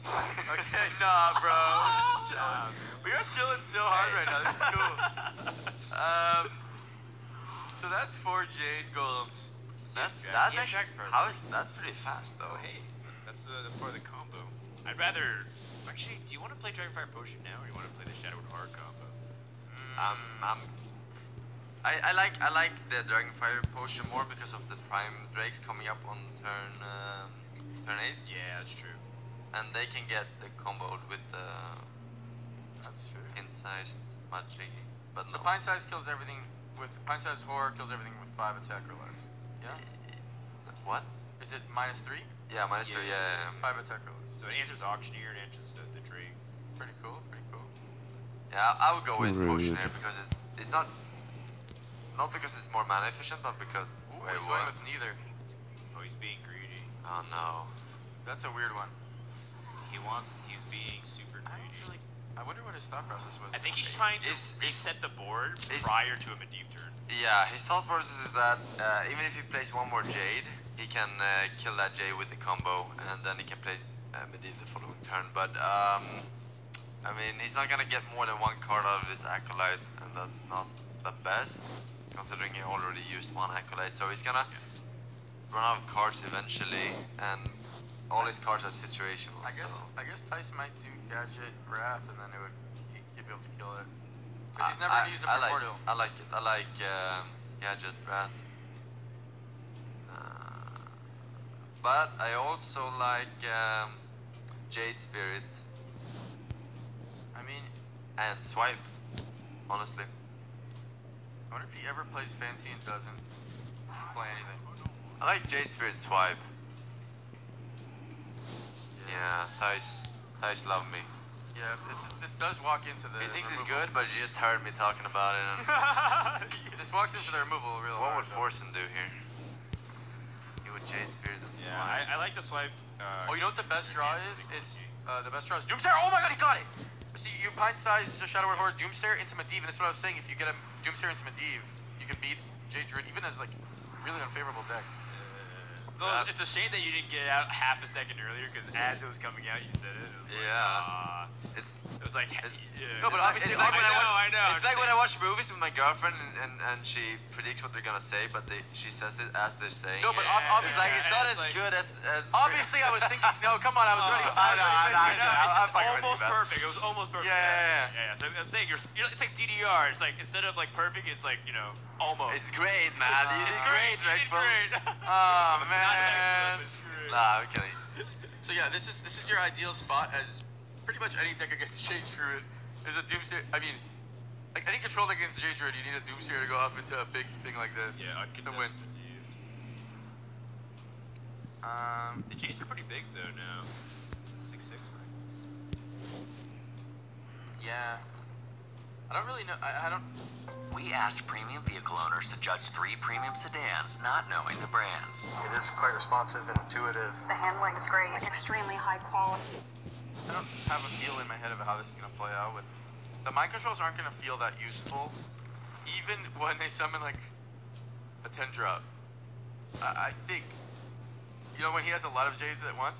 S7: Okay, nah, bro. Just chilling.
S9: Nah, man.
S7: We are chilling so hard right now. This is cool. So that's 4 Jade Golems.
S6: That's
S9: Yeah,
S6: actually,
S9: Jack
S6: that's pretty fast, though.
S9: Oh, hey, that's part of the combo. I'd rather. Actually, do you want to play Dragonfire Potion now, or you want to play the Shadow and Heart combo?
S6: I like the Dragonfire potion more because of the Prime Drakes coming up on turn 8,
S9: Yeah, that's true.
S6: and they can get the comboed with the
S7: That's true.
S6: incised magic. But
S7: So
S6: no.
S7: Pine Size kills everything with Pine Size Horror kills everything with 5 attack or less. Yeah.
S6: What?
S7: Is it -3?
S6: Yeah, minus 3. Yeah.
S7: 5 attack or less.
S9: So it answers Auctioneer, it answers the Drake.
S7: Pretty cool. Pretty cool.
S6: Yeah, I would go with
S10: Rude.
S6: Potionaire because it's not because it's more mana efficient, but because
S7: Ooh,
S6: wait,
S7: he's
S6: what?
S7: going with neither.
S9: Oh, he's being greedy.
S6: Oh no.
S7: That's a weird one.
S9: He's being super greedy.
S7: I wonder what his thought process was.
S9: I think he's trying to
S6: Is-
S9: reset the board
S6: is-
S9: prior to a Medivh turn.
S6: Yeah, his thought process is that even if he plays one more Jade, he can kill that Jade with the combo, and then he can play Medivh the following turn. But I mean, he's not gonna get more than one card out of this Acolyte, and that's not the best. considering he already used one accolade. So he's gonna run out of cards eventually, and all his cards are situational.
S7: I guess Tyson might do Gadget Wrath, and then he'd be able to kill it. Because he's never gonna use a Primordial.
S6: I like it. I like Gadget Wrath. But I also like Jade Spirit.
S7: I mean,
S6: and Swipe, honestly.
S7: I wonder if he ever plays fancy and doesn't play anything.
S6: I like Jade Spirit Swipe. Yeah, Thais love me.
S7: Yeah, this does walk into the.
S6: He thinks
S7: removal.
S6: it's good, but you just heard me talking about it. And
S7: this walks into the removal real
S6: what
S7: hard.
S6: would Forsen do here? He would Jade Spirit and
S9: Yeah,
S6: Swipe.
S9: I like the swipe.
S7: Oh, you know what the best draw is? It's the best draw is Doomsayer. Oh my god, he got it! So you pint size Shadow Word Horde Doomsayer into Medivh, and that's what I was saying. If you get a Doomsayer into Medivh, you can beat Jade Druid even as like really unfavorable deck.
S9: Well, it's a shame that you didn't get it out half a second earlier, because as it was coming out, you said it. It was like, it was like,
S6: no, but obviously, like
S9: I know.
S6: It's like when I watch movies with my girlfriend and she predicts what they're gonna say, but she says it as they're saying.
S7: No, but
S6: it.
S7: obviously,
S6: like it's not as good as.
S7: Obviously, I was thinking. No, come on, I was ready.
S9: It's almost perfect. It was almost perfect.
S7: Yeah.
S9: So I'm saying it's like DDR. It's like instead of like perfect, it's like almost.
S6: It's great, man.
S9: It's great. It's great.
S6: Oh man.
S9: Nah,
S6: I'm kidding.
S7: So yeah, this is your ideal spot as pretty much any deck against Jade Druid is a Doomsayer. I mean, like any control deck against Jade Druid, you need a Doomsayer to go off into a big thing like this.
S9: Yeah, I'd
S7: to win.
S9: The Jades are pretty big though now. 6'6", right?
S7: Yeah. I don't really know. I don't.
S10: We asked premium vehicle owners to judge 3 premium sedans, not knowing the brands.
S11: It is quite responsive and intuitive.
S8: The handling is great, extremely high quality.
S7: I don't have a feel in my head of how this is gonna play out. With the mind controls aren't gonna feel that useful, even when they summon like a 10 drop. I think, when he has a lot of Jades at once,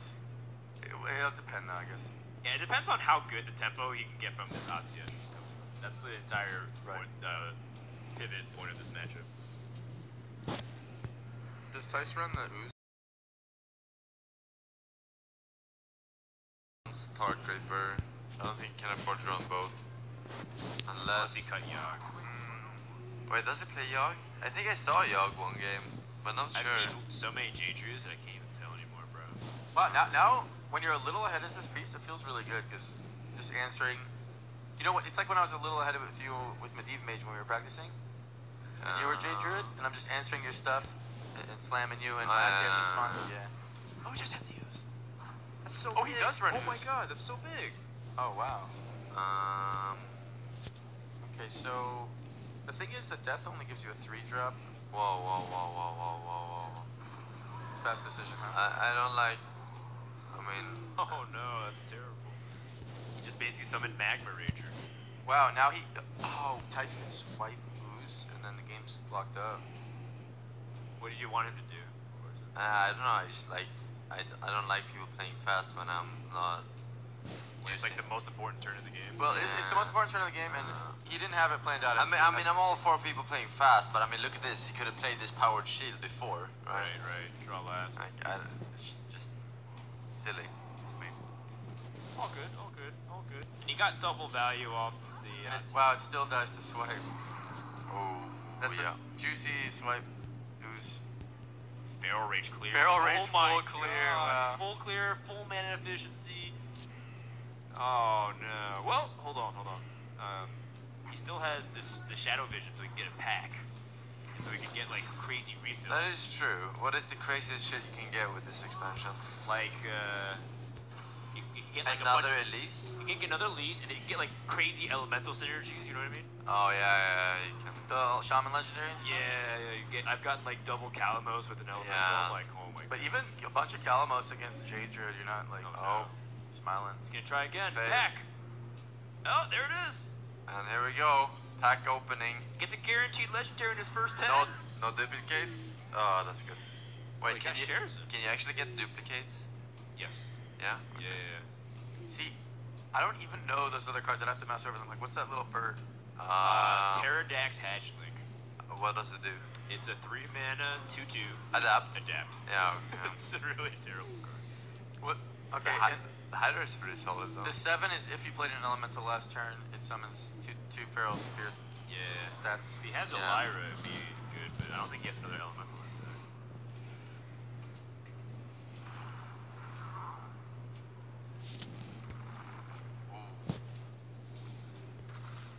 S7: it'll depend now, I guess.
S9: Yeah, it depends on how good the tempo he can get from this Atsia. That's the entire pivot point of this matchup.
S7: Does Tice run the Ooze?
S6: Tark Creeper. I don't think he can afford to run both. Unless
S9: he cut Yogg.
S6: Wait, does he play Yogg? I think I saw Yogg one game, but not
S9: I've
S6: sure.
S9: seen so many J-Drews that I can't even tell anymore, bro.
S7: Wow, now when you're a little ahead of this piece, it feels really good because just answering. You know what? It's like when I was a little ahead of you with Medivh Mage when we were practicing. And you were Jade Druid, and I'm just answering your stuff and slamming you, and my anti-air response. Yeah.
S9: Oh, he just has to use. That's so
S7: Oh,
S9: big.
S7: he does run
S9: Oh my
S7: Ooze.
S9: god, that's so big.
S7: Oh, wow. Okay, so the thing is, the death only gives you a 3-drop.
S6: Whoa.
S7: Best decision, huh?
S6: I don't like. I mean.
S9: Oh no, that's terrible. He just basically summoned Magma Ranger.
S7: Wow, now he. Oh, Tyson can swipe Ooze, and then the game's blocked up.
S9: What did you want him to do?
S6: I don't know. I just like. I don't like people playing fast when I'm not.
S9: It's like the most important turn of the game.
S7: Well, it's the most important turn of the game, and he didn't have it planned out.
S6: I mean, I'm all for people playing fast, but I mean, look at this. He could have played this powered shield before, right?
S9: Right. Draw last.
S6: Like, it's just silly.
S9: All good. And he got double value off the.
S7: Wow, it still dies to swipe.
S6: Oh,
S7: That's
S6: yeah.
S7: a juicy swipe. Ooze.
S9: Barrel Rage clear.
S7: Barrel Rage
S9: my
S7: full clear,
S9: God.
S7: wow.
S9: Full clear, full mana efficiency. Oh no. Well, hold on. He still has the Shadow Vision, so he can get a pack. So he can get like crazy refills.
S6: That is true. What is the craziest shit you can get with this expansion?
S9: Like you can get like
S6: another
S9: a bunch.
S6: Elise?
S9: You can get another Elise, and then you can get like crazy elemental synergies. You know what I mean?
S6: Oh yeah, you can.
S7: The Shaman Legendary and stuff?
S9: Yeah. I've gotten like double Calamos with an elemental.
S6: Yeah.
S9: I'm like, oh my god.
S7: But even a bunch of Calamos against Jade Druid, you're not like, smiling.
S9: He's gonna try again.
S6: Fade.
S9: Pack. Oh, there it is.
S6: And here we go. Pack opening.
S9: Gets a guaranteed legendary in his first 10.
S6: No duplicates. Oh, that's good. Wait,
S9: he
S6: can you
S9: shares it.
S6: can you actually get duplicates?
S9: Yes.
S6: Yeah.
S9: Yeah.
S7: See, I don't even know those other cards. I'd have to mouse over them. Like, what's that little bird?
S9: Pterrodax Hatchling.
S6: What does it do?
S9: It's a 3 mana 2/2
S6: Adapt.
S9: adapt.
S6: Yeah. Okay.
S9: It's a really terrible card.
S7: What? Okay.
S6: The Hydra is pretty solid though.
S7: The 7 is if you played an elemental last turn, it summons two feral spirit
S9: Yeah.
S7: stats.
S9: If he has a
S6: Yeah.
S9: Lyra, it'd be good, but I don't think he has another elemental this time.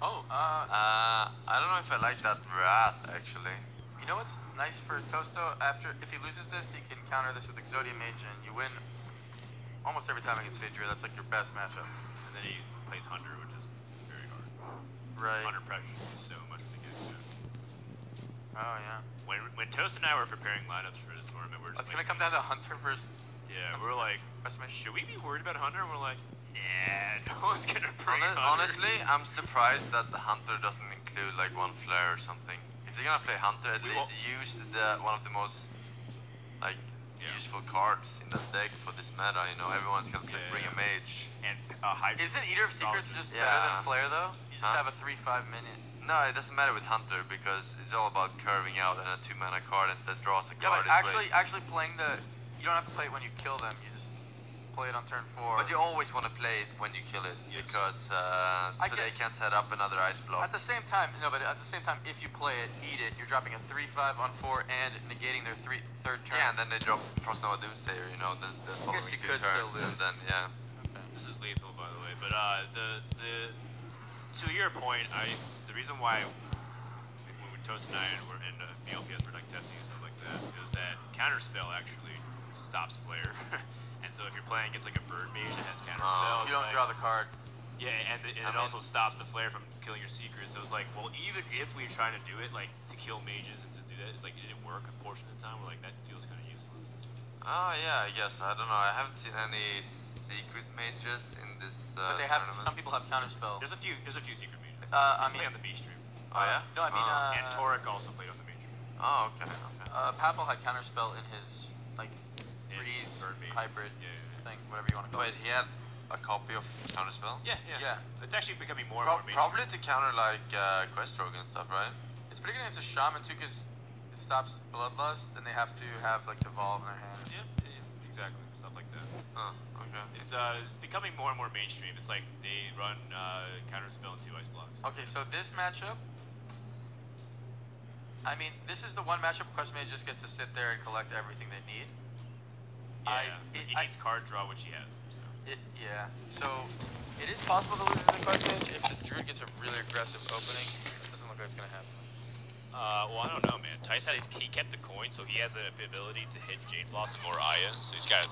S7: Oh,
S6: I don't know if I like that Wrath actually.
S7: you know what's nice for Tosto? If he loses this, he can counter this with Exodia Mage, and you win almost every time against Phaedra. That's like your best matchup.
S9: And then he plays Hunter, which is very hard.
S7: Right.
S9: Hunter pressures is so much to get into.
S7: Oh yeah.
S9: When Toast and I were preparing lineups for this tournament, we're just
S7: It's gonna come down to Hunter versus.
S9: yeah, we're like, should we be worried about Hunter? And we're like, nah, no one's gonna bring Hunter.
S6: Honestly, I'm surprised that the Hunter doesn't include like one flare or something. If they're gonna play Hunter, at least use one of the most like useful cards in the deck for this meta. You know, everyone's gonna play bring a mage.
S9: And Hydra.
S7: Isn't Eater of Secrets just better
S6: Yeah.
S7: than Flare though? You just
S6: Huh?
S7: have a 3/5 minion.
S6: No, it doesn't matter with Hunter because it's all about curving out and a 2 mana card and that draws a
S7: Yeah,
S6: card.
S7: but actually playing you don't have to play it when you kill them. You just play it on turn 4.
S6: But you always want to play it when you kill it because so they can't set up another ice block.
S7: At the same time, if you play it, eat it. You're dropping a 3/5 on 4 and negating their third turn.
S6: Yeah, and then they drop Frost Nova Doomsayer, you know, the following
S7: you
S6: 2
S7: could still
S6: turns, and
S7: lose.
S6: then
S9: This is lethal, by the way. But to your point, the reason why when Toast and I were in BLPS were like testing and stuff like that is that counterspell actually stops flare. And so if you're playing against like a bird mage that has counterspell,
S7: You don't draw the card.
S9: yeah, and it also stops the flare from killing your secret. So it's like, well, even if we're trying to do it like to kill mages and to do that, it's like it didn't work a portion of the time. We're like, that feels kind of useless.
S6: Oh yeah, I guess. I don't know. I haven't seen any secret mages in this
S7: But they have.
S6: tournament.
S7: Some people have counterspell.
S9: There's a few secret mages.
S7: I
S9: Play
S7: mean-
S9: on the B stream.
S6: Oh yeah?
S7: No, I mean,
S6: Oh.
S9: And Torek also played on the B stream.
S6: Oh, okay, okay.
S7: Papal had counterspell in his like
S9: His
S7: freeze
S9: bird mage.
S7: hybrid
S9: Yeah.
S7: thing, whatever you want to call
S6: Wait,
S7: it.
S6: he had a copy of Counterspell?
S9: Yeah.
S7: Yeah.
S9: It's actually becoming more and more mainstream.
S6: Probably to counter like Quest Rogue and stuff, right?
S7: It's pretty good against a shaman too, because it stops bloodlust, and they have to have like Devolve in their hand.
S9: Yeah, exactly. Stuff like that.
S6: Oh, okay.
S9: It's becoming more and more mainstream. It's like they run counterspell and 2 ice blocks.
S7: Okay, so this matchup, I mean, this is the one matchup Quest Mage just gets to sit there and collect everything they need.
S9: Yeah, he needs card draw, which he has. So.
S7: Yeah. So it is possible to lose to the Quest Mage if the Druid gets a really aggressive opening. It doesn't look like it's gonna happen.
S9: Well, I don't know, man. Tice he kept the coin, so he has the ability to hit Jade Blossom or Aya. So he's got.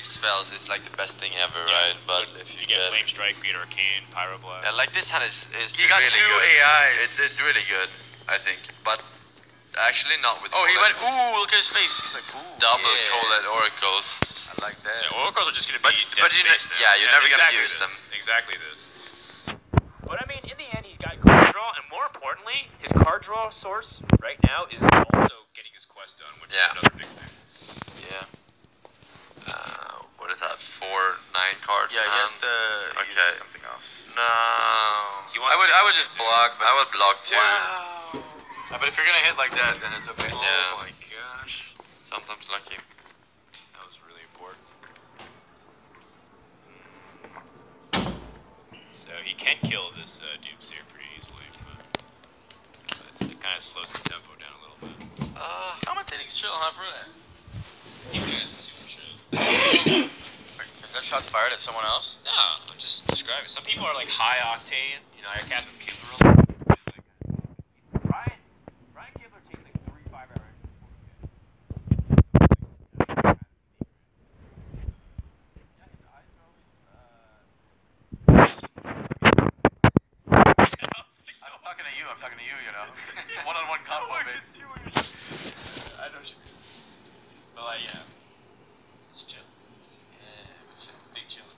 S6: Spells is like the best thing ever, right? But if
S9: You get Flame Strike, Great Arcane, Pyroblast.
S6: yeah, like this hand is
S7: You got
S6: really
S7: two
S6: good.
S7: AIs.
S6: It's really good, I think. But Actually, not with.
S12: Oh, he went.
S6: Colette.
S12: Ooh, look at his face. He's like, ooh.
S6: Double
S12: yeah.
S6: Colette oracles. I like that.
S9: Yeah, oracles are just gonna be
S6: But
S9: death space now.
S6: yeah, you're never
S9: exactly
S6: gonna use them.
S9: Exactly this. But I mean, in the end, he's got card draw, and more importantly, his card draw source right now is also getting his quest done, which is another big thing.
S12: Yeah.
S6: What is that? 4 9 cards.
S12: Yeah, he has to use
S6: Okay.
S12: something else.
S6: No.
S9: He wants
S6: I would just
S9: to-
S6: block. I would block too.
S12: Wow. But if you're gonna hit like that, then it's okay.
S6: Yeah.
S12: Oh my gosh.
S6: Sometimes lucky.
S9: That was really important. So he can kill this Doomsayer pretty easily, but it kind of slows his tempo down a little bit.
S12: Commentating's chill, huh, for that?
S9: You guys are super chill.
S12: Is that shots fired at someone else?
S9: No, I'm just describing. Some people are like high octane, you know, I cast with Kibler. Ryan Kibler takes like 3 5-hour
S7: I'm talking to you, you know. One-on-one combo, baby.
S9: I know what you mean. But like, yeah. It's chill. Yeah, big chillin'.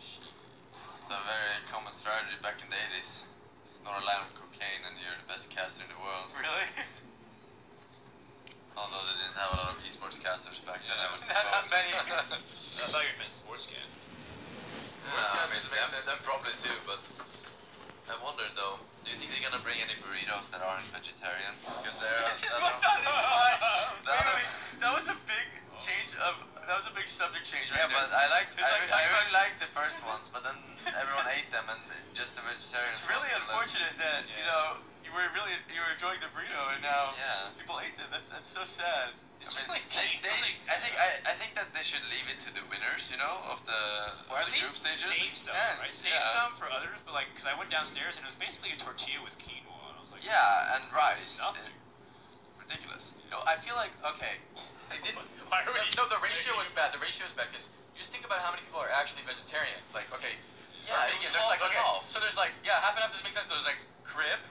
S6: It's a very common strategy back in the 80s. Snort a line of cocaine and you're the best caster in the world.
S7: Really?
S6: Although they didn't have a lot of esports casters back then, I would
S7: Not
S6: suppose.
S7: many.
S9: I thought you meant sportscasters.
S6: I mean, them probably too, but I wonder though, do you think they're gonna bring any burritos that aren't vegetarian? Because they're...
S7: That was a big change of... That was a big subject change right
S6: Yeah,
S7: there.
S6: but I
S7: I
S6: really liked the first ones, but then everyone ate them and just the vegetarian.
S7: It's really unfortunate that, you know, you were enjoying the burrito and now people ate it. That's so sad.
S9: It's just like
S6: I think that they should leave it to the winners, you know, of the
S9: or at
S6: group
S9: least
S6: stages.
S9: save some, right? Save some for others, but like, because I went downstairs and it was basically a tortilla with quinoa, and I was like,
S6: Yeah, and rice.
S9: nothing.
S6: Ridiculous.
S7: You know, I feel like, okay, they didn't...
S9: Why are we...
S7: No, the ratio was bad. The ratio was bad because you just think about how many people are actually vegetarian. Like, okay,
S6: Yeah,
S7: there's like, okay, so there's like, yeah, half and half doesn't make sense. So there's like Crip,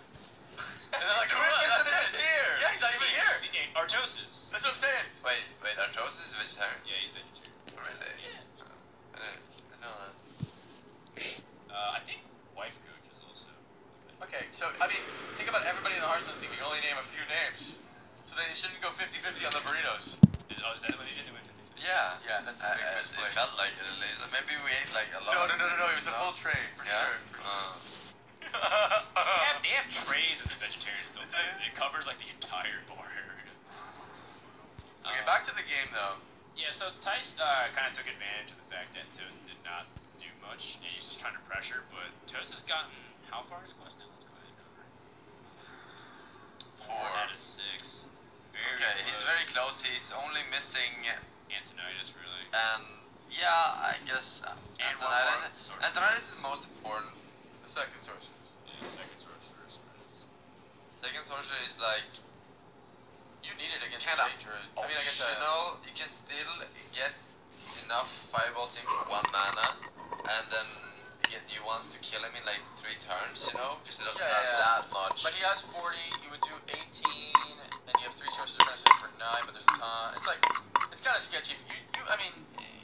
S7: and then like
S9: Crip
S7: that's
S9: isn't
S7: it.
S9: here.
S7: Yeah, he's not even here.
S9: Artosis.
S7: That's what I'm saying.
S6: Wait, Artosis is vegetarian?
S9: Yeah, he's vegetarian.
S6: Really?
S9: Yeah.
S6: I didn't know that.
S9: I think wife coach is also.
S7: Okay, so, I mean, think about everybody in the Hearthstone scene. We can only name a few names. So they shouldn't go 50-50 on the burritos.
S9: Is that what he did? He went 50-50?
S6: Yeah.
S7: Yeah, that's a big misplay.
S6: It felt like it. Maybe we ate like a lot.
S7: No, it was a full tray, for sure.
S9: They have trays of the vegetarian still. It covers like the entire bar area.
S7: Okay, back to the game though.
S9: Yeah, so Tice kind of took advantage of the fact that Toast did not do much, and he's just trying to pressure. But Toast has gotten how far in his quest now? Let's go ahead and number. 4 out of 6. Very
S6: Okay,
S9: close.
S6: he's very close. He's only missing.
S9: Antonitis, really.
S6: And yeah, I guess
S9: And one more
S6: Antonitis.
S9: sorcerer.
S6: Antonitis is most important.
S7: The second source.
S9: Yeah, second sorcerer spreads.
S6: Second sorcerer is like.
S7: You need it against
S6: Kinda.
S7: Hatred. I mean, I guess
S6: you know, you can still get enough fireballs in for 1 mana, and then get new ones to kill him in like 3 turns. You know, because it doesn't have that much.
S7: But he has 40. You would do 18, and you have 3 sources. You're gonna save for 9, but there's a ton. It's like it's kind of sketchy. I mean,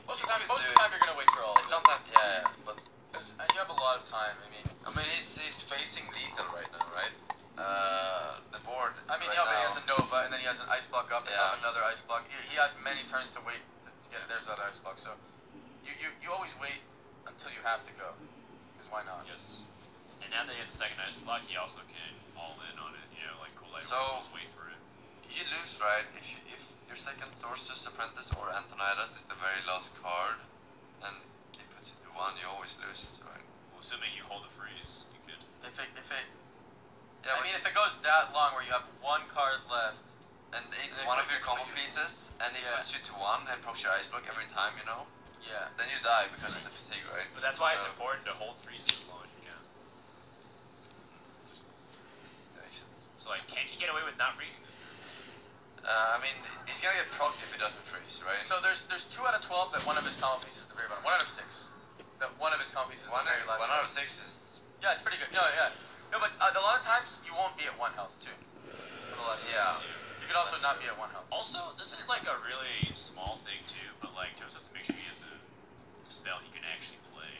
S7: most of the time you're gonna wait for all. Of it.
S6: Sometimes, but
S7: And you have a lot of time.
S6: I mean, he's facing lethal right now, right? The board.
S7: I mean,
S6: right
S7: yeah, but he
S6: now.
S7: has a Nova, and then he has an Ice Block up, and
S6: Yeah.
S7: another Ice Block. He has many turns to wait to get it. There's that Ice Block. So you always wait until you have to go. Because why not?
S9: Yes. And now that he has a second ice block, he also can all in on it. You know, like cool light
S6: So-
S9: oracles, wait for it.
S6: You lose, right? If your second Sorcerer's Apprentice or Antonidas is the very last card, and it puts you to 1, you always lose, right?
S9: Well, assuming you hold the freeze, you could.
S7: If it
S6: Yeah,
S7: I mean, if it goes that long where you have 1 card left,
S6: and it's
S7: then
S6: one
S7: it
S6: of your
S7: puts
S6: combo
S7: you-
S6: pieces, and it
S7: Yeah.
S6: puts you to 1 and procs your ice block every time, you know?
S7: yeah.
S6: Then you die because of the fatigue, right?
S9: But that's why it's
S6: So-
S9: important to hold freezes as long as you can.
S6: That makes sense.
S9: So like, can he get away with not freezing this turn?
S6: I mean, he's gonna get procced if he doesn't freeze, right?
S7: So there's 2 out of 12 that one of his combo pieces is the very bottom. 1 out of 6 that one of his combo pieces is
S6: one
S7: the very last.
S6: out of 6 is...
S7: Yeah, it's pretty good. No, yeah. No, but a lot of times you won't be at 1 health too. Nonetheless.
S12: Yeah.
S7: You could also not be at 1 health.
S9: Also, this is like a really small thing too, but like Toast has to make sure he has a spell he can actually play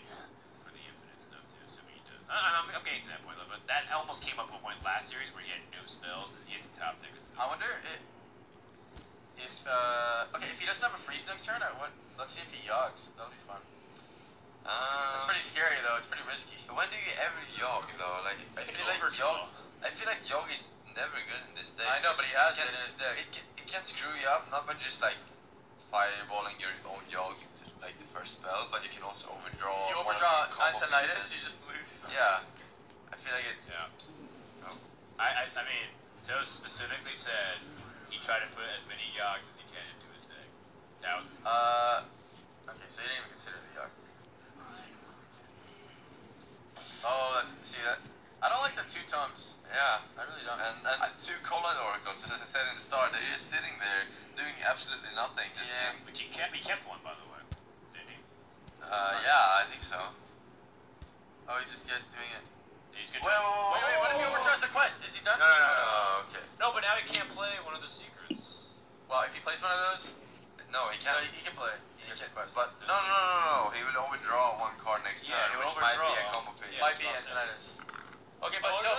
S9: for the infinite stuff too, so he does. I'm getting to that point though, but that almost came up at one point last series where he had no spells and he had to top deck.
S7: I wonder if okay, if he doesn't have a freeze next turn, let's see if he yogs. That'll be fun. It's pretty scary though. It's pretty risky.
S6: When do you ever yog though? Like I feel like yog is never good in this deck.
S7: I know, but he has it in his deck.
S6: It can screw you up, not by just like fireballing your own yog to, like the first spell, but you can also overdraw.
S7: If you overdraw Antonitis, you just lose.
S6: Yeah, I feel like it's.
S9: Yeah. Oh. I mean, Toast specifically said he tried to put as many yogs as he can into his deck. That was his
S7: okay, so you didn't even consider the yogs. Oh, see that. I don't like the 2 tomes.
S6: Yeah,
S7: I really don't.
S6: and 2 Colon Oracles, as I said in the start, they're just sitting there doing absolutely nothing. Just
S9: But he kept one, by the way, didn't he?
S6: Yeah, I think so.
S7: Oh, he's just doing it.
S9: He's gonna
S7: Wait, what if he overdraws the quest? Is he done?
S9: No.
S6: Oh, okay.
S9: No, but now he can't play one of the secrets.
S7: Well, if he plays one of those,
S6: No, he can't.
S7: he can play. He gets the quest.
S6: But no. He will overdraw 1 card next
S9: Yeah,
S6: turn,
S9: he will
S6: which might be a
S9: overdraw.
S6: combo piece.
S9: Yeah.
S7: Might be Antonitis. Okay, but
S9: Oh,
S7: no.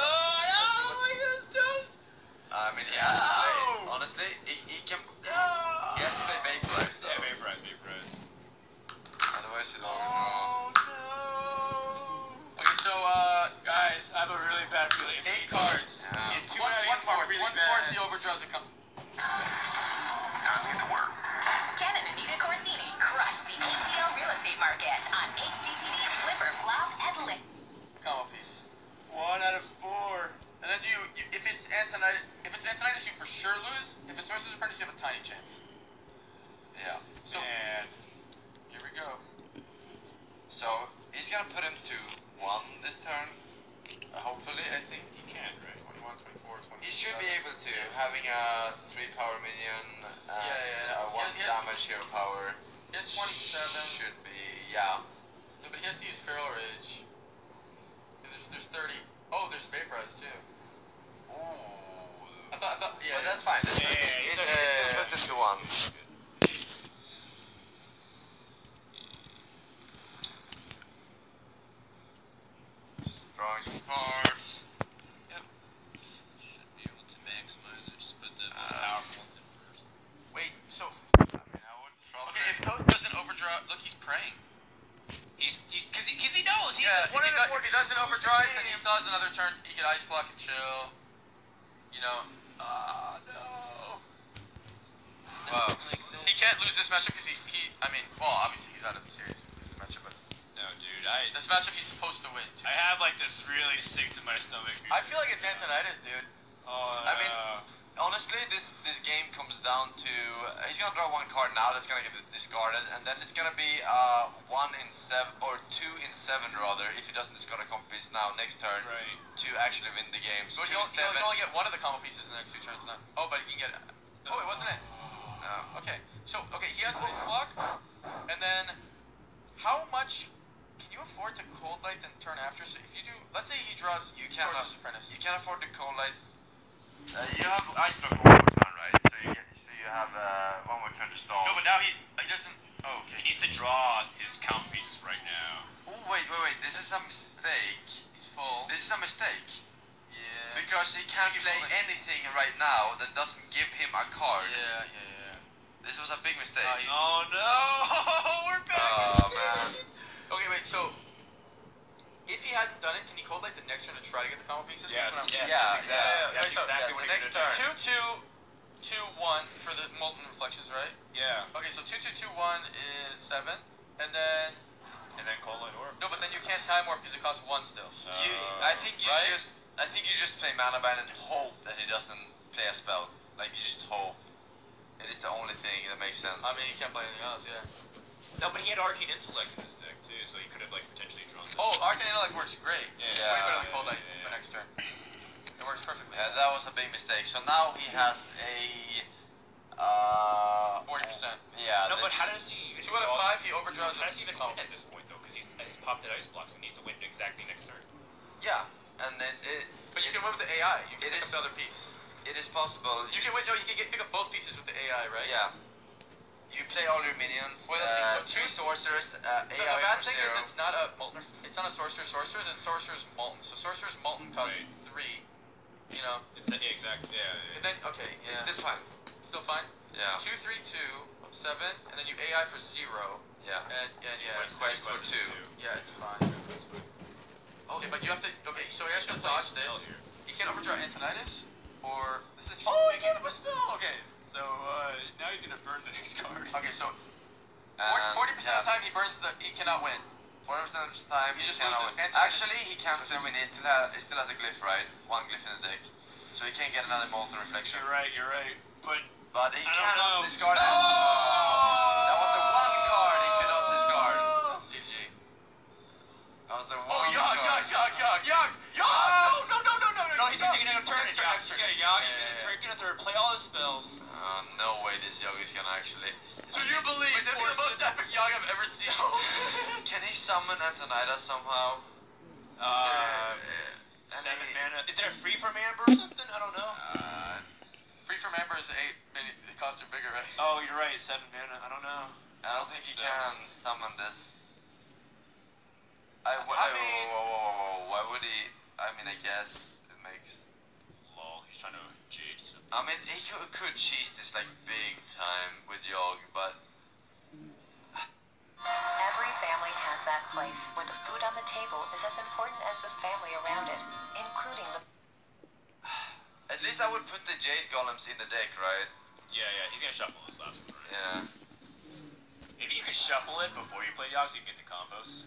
S6: I mean, he has to play. Honestly, he can. He has to play Vaporize though.
S9: Yeah, vaporize.
S6: Otherwise, he'll overdraw.
S7: Okay, so
S9: Guys, I have a really bad feeling. It's
S7: 8 cards.
S6: Yeah.
S9: In 2
S7: One
S9: out of 8
S7: fourth.
S9: really
S7: One
S9: bad.
S7: fourth he overdraws a
S10: Time to get to work.
S13: Ken and Anita Corsini crush the ATL real estate market on HGTV's Flipper, Flop, and Lip.
S7: combo piece.
S9: 1 out of 4.
S7: And then you if it's Antonitis, you for sure lose. If it's Sorcerer's Apprentice, you have a tiny chance.
S6: Yeah.
S7: So
S9: And
S7: here we go.
S6: So he's gonna put him to 1 this turn. Hopefully, I think.
S9: he can, right?
S7: 21, 24, 27.
S6: He should be able to, having a 3 power minion and
S7: Yeah.
S6: a 1
S7: He has-
S6: damage hero power.
S7: He has 27.
S6: Should be, yeah.
S7: No, but he has to use Feral Rage. There's 30. Oh, there's Vaporize too.
S6: Ooh.
S7: I thought, yeah.
S6: But that's fine. That's
S9: Yeah,
S6: fine.
S9: yeah,
S6: It
S9: yeah.
S6: still puts it to 1. Drawing some cards.
S9: Should be able to maximize it. Just put the most powerful ones in first.
S7: Wait, so
S6: I mean, I would probably.
S7: okay, if Toast doesn't overdraw, look, he's praying.
S9: He's because he knows he's
S7: Yeah,
S9: one of the
S7: if he doesn't overdraw it, then he still has another turn. He could Ice Block and chill. You know.
S9: no.
S7: Wow. He can't lose this matchup because I mean, well, obviously he's out of the series in this matchup, but
S9: No, dude.
S7: this matchup he's supposed to win too.
S9: I have like this really sick to my stomach.
S7: I feel like it's Antonitis, dude.
S9: Oh,
S6: I mean, honestly, this game comes down to he's gonna draw 1 card now that's gonna get discarded, and then it's gonna be 1 in 7 or 2 in 7 rather if he doesn't discard a combo piece now next turn
S9: right.
S6: to actually win the game. So
S7: So he
S6: 2 in 7.
S7: can only get one of the combo pieces in the next 2 turns. Not. Oh, but he can get. Oh, it wasn't it.
S6: No.
S7: Okay. So he has Ice Block, and then how much can you afford to Cold Light and turn after? So if you do, let's say he draws Sorcerer's Apprentice.
S6: You can't afford the Cold Light. You have Ice Block 1 more turn, right? So you have 1 more turn to stall.
S7: No, but now he doesn't. Oh, okay.
S9: He needs to draw his count pieces right now.
S6: Oh wait. This is a mistake.
S7: He's full.
S6: This is a mistake.
S7: Yeah.
S6: Because he can't play anything right now that doesn't give him a card.
S7: Yeah.
S6: This was a big mistake.
S9: Oh no! We're back.
S6: Oh man.
S7: Okay, wait. So if he hadn't done it, can he Cold Light the next turn to try to get the combo pieces?
S9: Yes,
S7: That's what
S9: yes,
S6: Yeah,
S9: that's exactly,
S7: yeah,
S9: that's
S7: yeah,
S9: exactly
S6: yeah,
S9: what
S6: the
S9: he's
S6: next
S9: gonna
S6: turn.
S9: do.
S7: 2-2-2-1 for the Molten Reflections, right?
S9: Yeah,
S7: Okay, so 2-2-2-1 is 7, and then
S9: and then Cold Light Orb.
S7: no, but then you can't Time Warp because it costs 1 still.
S6: I think you
S7: Right?
S6: just play Mana Ban and hope that he doesn't play a spell. Like you just hope. It is the only thing that makes sense.
S7: I mean, you can't play anything else, yeah.
S9: No, but he had Arcane Intellect in his deck too, so he could have like potentially drawn that.
S7: Oh, Arcane Intellect works great.
S9: Yeah.
S7: It's way better than Cold Light for next turn. It works perfectly.
S6: Yeah, that was a big mistake. So now he has a
S7: 40%.
S6: Yeah.
S9: No, but how does he even
S7: 2 out of 5, he overdraws
S9: How does he even
S7: combo
S9: win at this point though? Because he's popped that Ice Block, so he needs to win exactly next turn.
S6: Yeah. and
S7: But you can win with the AI. You can pick up the other piece.
S6: It is possible.
S7: You can win. No, you can pick up both pieces with the AI, right?
S6: Yeah. You play all your minions.
S7: Well, let's see, so
S6: 2 sorcerers. AI
S7: the bad
S6: for
S7: thing
S6: 0.
S7: is it's not a molten. It's not a sorcerer's. It's sorcerer's molten. So sorcerer's molten costs 3. You know.
S9: Exactly. Yeah.
S7: And then okay, yeah.
S6: It's still fine.
S7: Still fine.
S6: Yeah.
S7: 2, 3, 2, 7, and then you AI for 0.
S6: Yeah.
S7: And yeah.
S6: Quest for 2.
S7: Yeah, it's fine. Okay, but you have to. Okay, so he has to dodge this. He can't overdraw Antonitis, or this is.
S9: Oh, he gave him a spell. Okay, so now he's gonna burn the next card.
S7: Okay, so 40% of the time he burns the. He cannot win.
S6: 40% of the time
S7: He
S6: he
S7: just
S6: cannot
S7: loses.
S6: win. Actually, he can still win. He still has a glyph, right? 1 glyph in the deck, so he can't get another molten reflection.
S9: You're right.
S6: But he
S9: I don't
S6: cannot
S9: know.
S6: discard it. That was the one card he could not discard.
S7: That's GG.
S6: That was the one
S7: Oh,
S6: card.
S7: Yog!
S9: No, he's taking another turn. He's gonna Yog. He's gonna turn. Play all his spells.
S6: No way this Yog is gonna actually.
S7: So you believe that'd be the most epic Yog I've ever seen?
S6: Can he summon Antonidas somehow?
S9: 7 mana. Is there a free from Amber or something? I don't know.
S7: Free from Amber is 8, and the costs are bigger, right?
S9: Oh, you're right. 7 mana. I don't know.
S6: I don't think he
S9: So-
S6: can summon this.
S7: I mean-
S6: Whoa. Why would he? I mean, I guess it makes.
S9: Lol. He's trying to cheat.
S6: I mean, he could cheese this like big time with Yog, but
S13: Every family has that place where the food on the table is as important as the family around it, including the...
S6: at least I would put the Jade Golems in the deck, right?
S9: Yeah. He's gonna shuffle this last one. Right?
S6: Yeah.
S9: Maybe you could shuffle it before you play Yog so you can get the combos.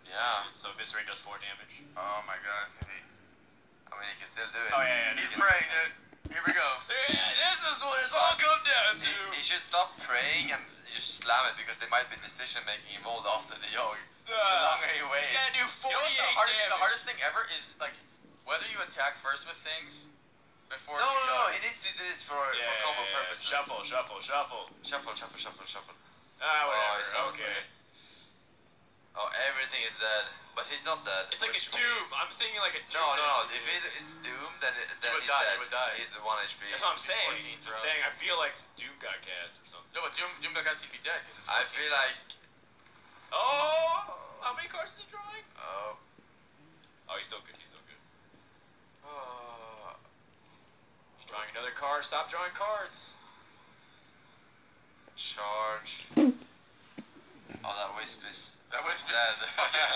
S6: Yeah.
S9: So Eviscerate does 4 damage.
S7: Oh my god,
S6: I mean, he can still do it.
S9: Oh yeah.
S7: he's praying, dude. Here we go.
S9: Yeah, this is what it's all come down to.
S6: He should stop praying and just slam it because there might be decision making involved after the Yog. The longer he waits.
S9: He's gonna do 48
S7: You know what's
S9: damage.
S7: the hardest thing ever is like whether you attack first with things before
S6: No,
S7: you
S6: he needs to do this for combo purposes.
S9: Shuffle.
S6: Shuffle.
S9: Ah, whatever.
S6: it sounds
S9: Okay.
S6: like it. Oh, everything is dead, but he's not dead.
S9: It's like a
S6: which
S9: Doom. I'm singing like a Doom.
S6: No. If it's Doom, then he's
S7: would die,
S6: dead.
S7: he would die.
S6: He's the 1 HP.
S9: That's what I'm saying.
S7: 14
S9: I'm saying I feel like Doom got cast or something.
S7: No, but Doom has to be dead because it's.
S6: I
S7: 14
S6: feel
S7: drops.
S6: like.
S9: Oh, how many cards is he drawing?
S6: Oh.
S9: Oh, he's still good. He's drawing another card. Stop drawing cards.
S6: Charge. Oh, that Wisp is.
S7: That was
S6: dead.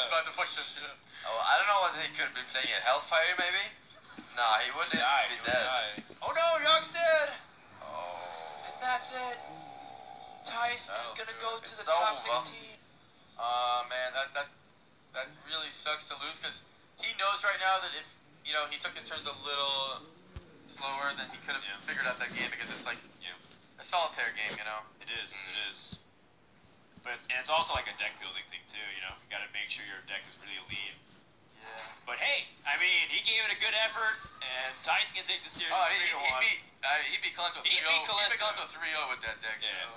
S7: about to fuck some shit up.
S6: Oh, I don't know what he could be playing. A Hellfire, maybe? Nah, he wouldn't be dead.
S9: Oh no, Yog's dead.
S6: Oh.
S9: And that's it. Tyson is gonna go to
S6: It's
S9: the top
S6: over.
S9: 16.
S7: Man, that really sucks to lose because he knows right now that if he took his turns a little slower, then he could have figured out that game because it's like a solitaire game,
S9: It is. But it's also like a deck building thing too. You gotta make sure your deck is really lean.
S7: Yeah.
S9: But hey, I mean, he gave it a good effort, and Titans can take the series 3-1.
S7: He beat Kalento 3-0.
S9: He beat Kalento
S7: 3-0 with that deck.
S9: Yeah,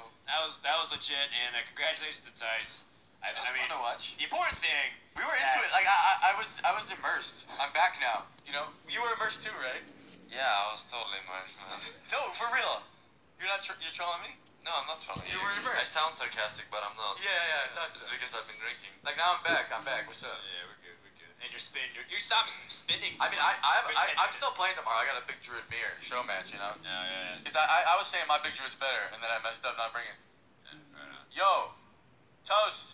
S7: So.
S9: that was legit, and congratulations to Tice. I mean,
S7: fun to watch.
S9: the important thing.
S7: We were into it. Like I was immersed. I'm back now. You were immersed too, right?
S6: Yeah, I was totally immersed, man.
S7: No, for real. You're not. You're trolling me?
S6: No, I'm not trolling
S7: You
S6: you.
S7: were immersed.
S6: I sound sarcastic, but I'm not.
S7: Yeah.
S6: It's because I've been drinking.
S7: Like now I'm back. What's up?
S9: Yeah, we're good. And you're spinning. You stopped spinning.
S7: I mean, I'm still playing tomorrow. I got a big Druid Mirror show match,
S9: Yeah.
S7: Because I was saying my big Druid's better, and then I messed up not bringing. Yo, Toast,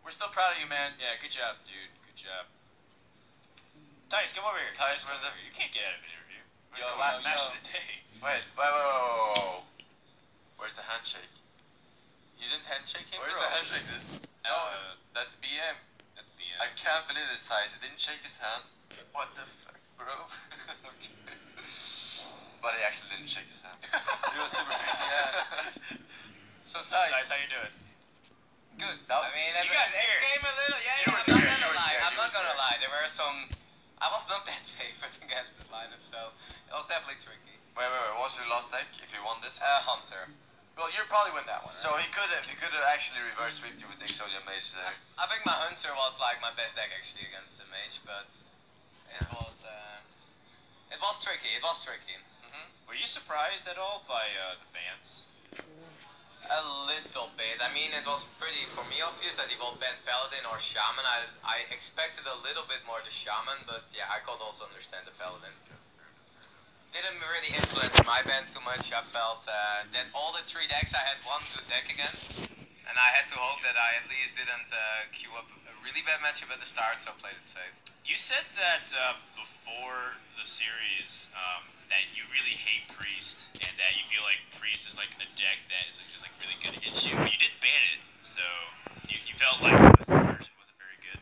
S7: we're still proud of you, man.
S9: Yeah, good job, dude. Good job. Tice, come over here.
S6: Tice,
S9: come over here. You can't get out of an interview.
S7: Yo,
S9: the last
S7: yo,
S9: match
S7: yo.
S9: of the day.
S6: Wait. Where's the handshake?
S7: You didn't handshake him,
S6: Where's
S7: bro?
S6: the handshake, dude?
S7: No, that's BM.
S9: That's BM.
S6: I can't believe this, Tice. He didn't shake his hand. What the fuck, bro? Okay. But he actually didn't shake his hand. He was super busy.
S7: Yeah. So
S9: Tice,
S7: Tice,
S9: how you doing?
S3: Good.
S6: No.
S3: I mean,
S9: You got scared.
S3: it came a little.
S9: You were
S3: I'm
S9: scared,
S3: not
S9: you
S3: gonna
S9: were
S3: lie.
S9: scared,
S3: I'm
S9: you
S3: not
S9: were
S3: gonna
S9: scared.
S3: lie. There were some. I was not that favorite against this lineup, so it was definitely tricky.
S6: Wait. What's your last deck if you won this?
S3: Hunter.
S7: well, you'll probably win that one.
S6: So he could have actually reverse sweeped you with Exodia Mage there.
S3: I think my Hunter was like my best deck actually against the mage, but
S12: It was tricky. It was tricky.
S9: Were you surprised at all by the bans?
S12: A little bit. I mean, it was pretty, for me, obvious that he will ban Paladin or Shaman. I expected a little bit more the Shaman, but yeah, I could also understand the Paladin. Didn't really influence my ban too much. I felt that all the 3 decks I had one good deck against, and I had to hope that I at least didn't queue up a really bad matchup at the start, so played it safe.
S9: You said that before the series that you really hate Priest and that you feel like Priest is like a deck that is just like really good against you. But you did ban it, so you felt like the version wasn't very good.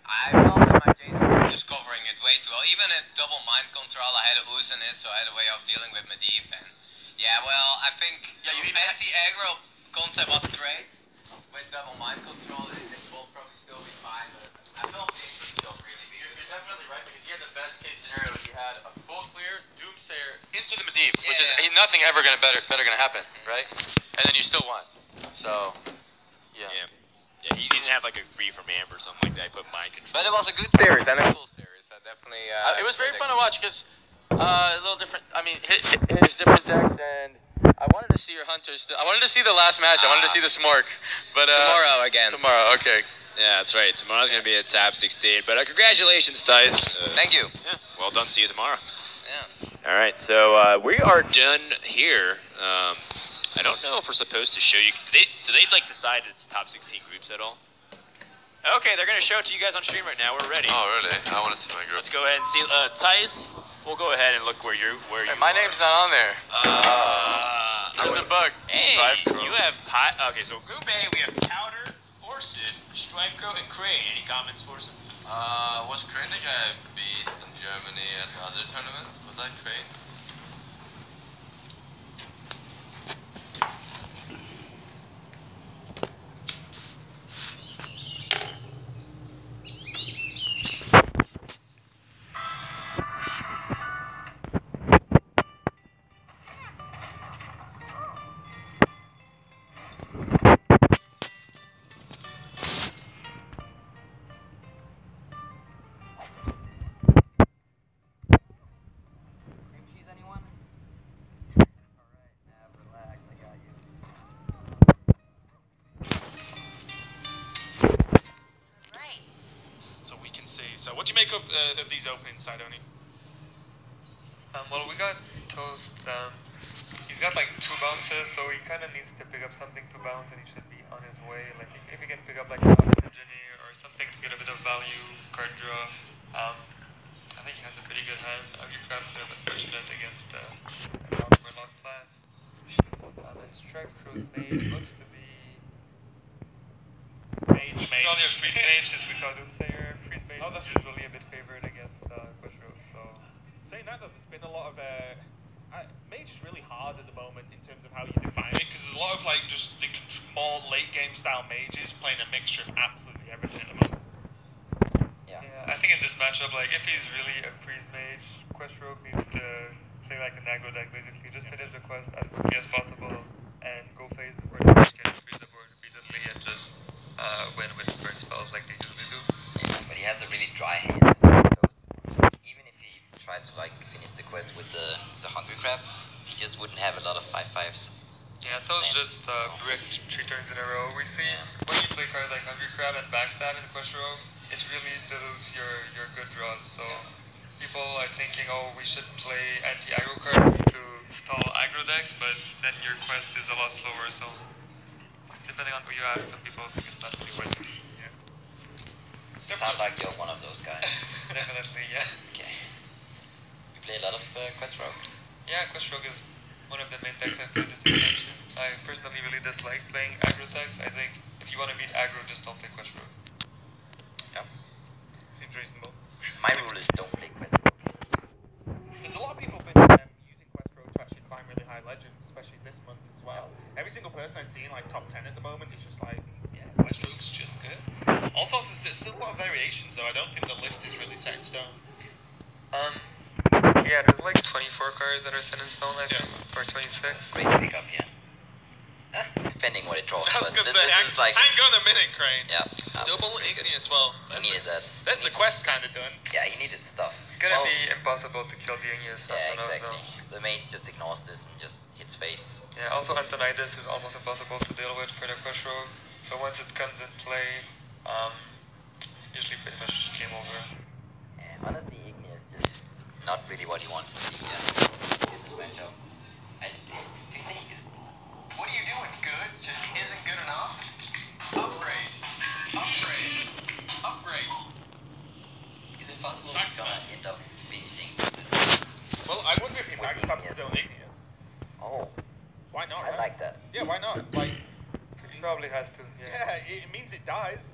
S12: I felt that my Jason was just covering it way too well. Even at double mind control, I had a Ooze in it, so I had a way of dealing with Medivh. And yeah, well, I think the anti-aggro concept was great. With double mind control, it will probably still be fine, but I felt Jason still really big.
S7: You're definitely right, because you had the best case scenario. You had a full clear Doomsayer into the Medivh, which is nothing ever better gonna happen, right? And then you still won. So, yeah.
S9: Yeah, he didn't have like a free from amp or something like that. He put mind control.
S12: But it was a good series and a cool series. I definitely.
S7: It was very fun to watch because a little different. I mean, his different decks, and I wanted to see your hunters. I wanted to see the last match. I wanted to see the Smork, but
S12: tomorrow again.
S7: Tomorrow, okay.
S9: Yeah, that's right. Tomorrow's gonna be a top 16. But congratulations, Tice.
S12: Thank you.
S9: Yeah, well done. See you tomorrow.
S12: Yeah.
S9: All right, so we are done here. I don't know if we're supposed to show you. Do they like decide it's top 16 groups at all? Okay, they're gonna show it to you guys on stream right now. We're ready.
S6: Oh, really? I want to see my group.
S9: Let's go ahead and see. Tice, we'll go ahead and look where you.
S7: Hey, my name's not on there. There's a bug.
S9: Hey, you have Okay, so Group A, we have Powder, Forsen, Strifecrow, and Crane. Any comments, Forsen?
S6: Was Crane the guy I beat in Germany at the other tournament? Was that Crane?
S14: So what do you make of these openings, Sidoni?
S11: Well, we got Toast. He's got like 2 bounces, so he kind of needs to pick up something to bounce, and he should be on his way. Like if he can pick up like a Novice Engineer or something to get a bit of value, card draw. I think he has a pretty good hand. Warcraft a bit unfortunate against a non-Warlock class. And Strifecrow's Mage looks to be
S14: Mage.
S11: Probably a Freeze Mage since we saw Doomsayer. Freeze Mage is usually a bit favored against Questro, so...
S14: Saying that though, there's been a lot of... Mage is really hard at the moment in terms of how you define it, because there's a lot of like just the more late game style mages playing a mixture of absolutely everything at the moment.
S11: Yeah, I think in this matchup, like if he's really a Freeze Mage, Questro needs to play like an aggro deck basically, just finish the quest as quickly as possible and go phase before the mage can freeze the board repeatedly and just win with burn spells like they usually do.
S15: Yeah, but he has a really dry hand. Toast. Even if he tried to like finish the quest with the Hungry Crab, he just wouldn't have a lot of 5/5s.
S11: Yeah, Toast just bricked 3 turns in a row. We see when you play cards like Hungry Crab and Backstab in Questro, it really dilutes your good draws. So people are thinking, oh, we should play anti-aggro cards to stall aggro decks, but then your quest is a lot slower. So depending on who you ask, some people think it's not really worth it. Yeah.
S15: You sound like you're one of those guys.
S11: Definitely, yeah.
S15: Okay. You play a lot of Quest Rogue?
S11: Yeah, Quest Rogue is one of the main decks I play this expansion. I personally really dislike playing aggro decks. I think if you want to beat aggro, just don't play Quest Rogue.
S15: Yeah.
S14: Seems reasonable.
S15: My rule is don't play Quest Rogue.
S14: There's a lot of people been using Quest Rogue to actually climb really high legends, especially this month as well. Every single person I've seen like top 10 at the moment is just like, yeah, Quest Rogue's just good. Also, there's still a lot of variations though. I don't think the list is really set in stone.
S11: Yeah, there's like 24 cards that are set in stone, I think, or 26.
S15: Great pickup here. depending what it draws.
S14: I was
S15: but
S14: gonna
S15: this
S14: say,
S15: is like
S14: hang on a minute, Crane.
S15: yeah,
S14: Double
S15: pretty good.
S14: Igni as well.
S15: He needed that.
S14: That's the quest kind of done.
S15: Yeah, he needed stuff.
S11: It's gonna be impossible to kill the Igneous fast
S15: Yeah,
S11: enough
S15: exactly.
S11: though.
S15: The mage just ignores this and just hits face.
S11: Yeah, also Antonidas is almost impossible to deal with for the quest row. So once it comes in play, usually pretty much game over.
S15: Yeah, honestly, Igni is just not really what he wants to see in this matchup. Do you think he's...
S12: What are you doing? Good? Just isn't good enough? Upgrade. Upgrade. Upgrade.
S15: Is it possible he's gonna end up finishing this?
S14: Well, I wonder if he maxed up his own Igneous.
S15: Oh.
S14: Why not?
S15: I like that.
S14: Yeah, why not? Like,
S11: He probably has to, yeah.
S14: yeah, it means it dies.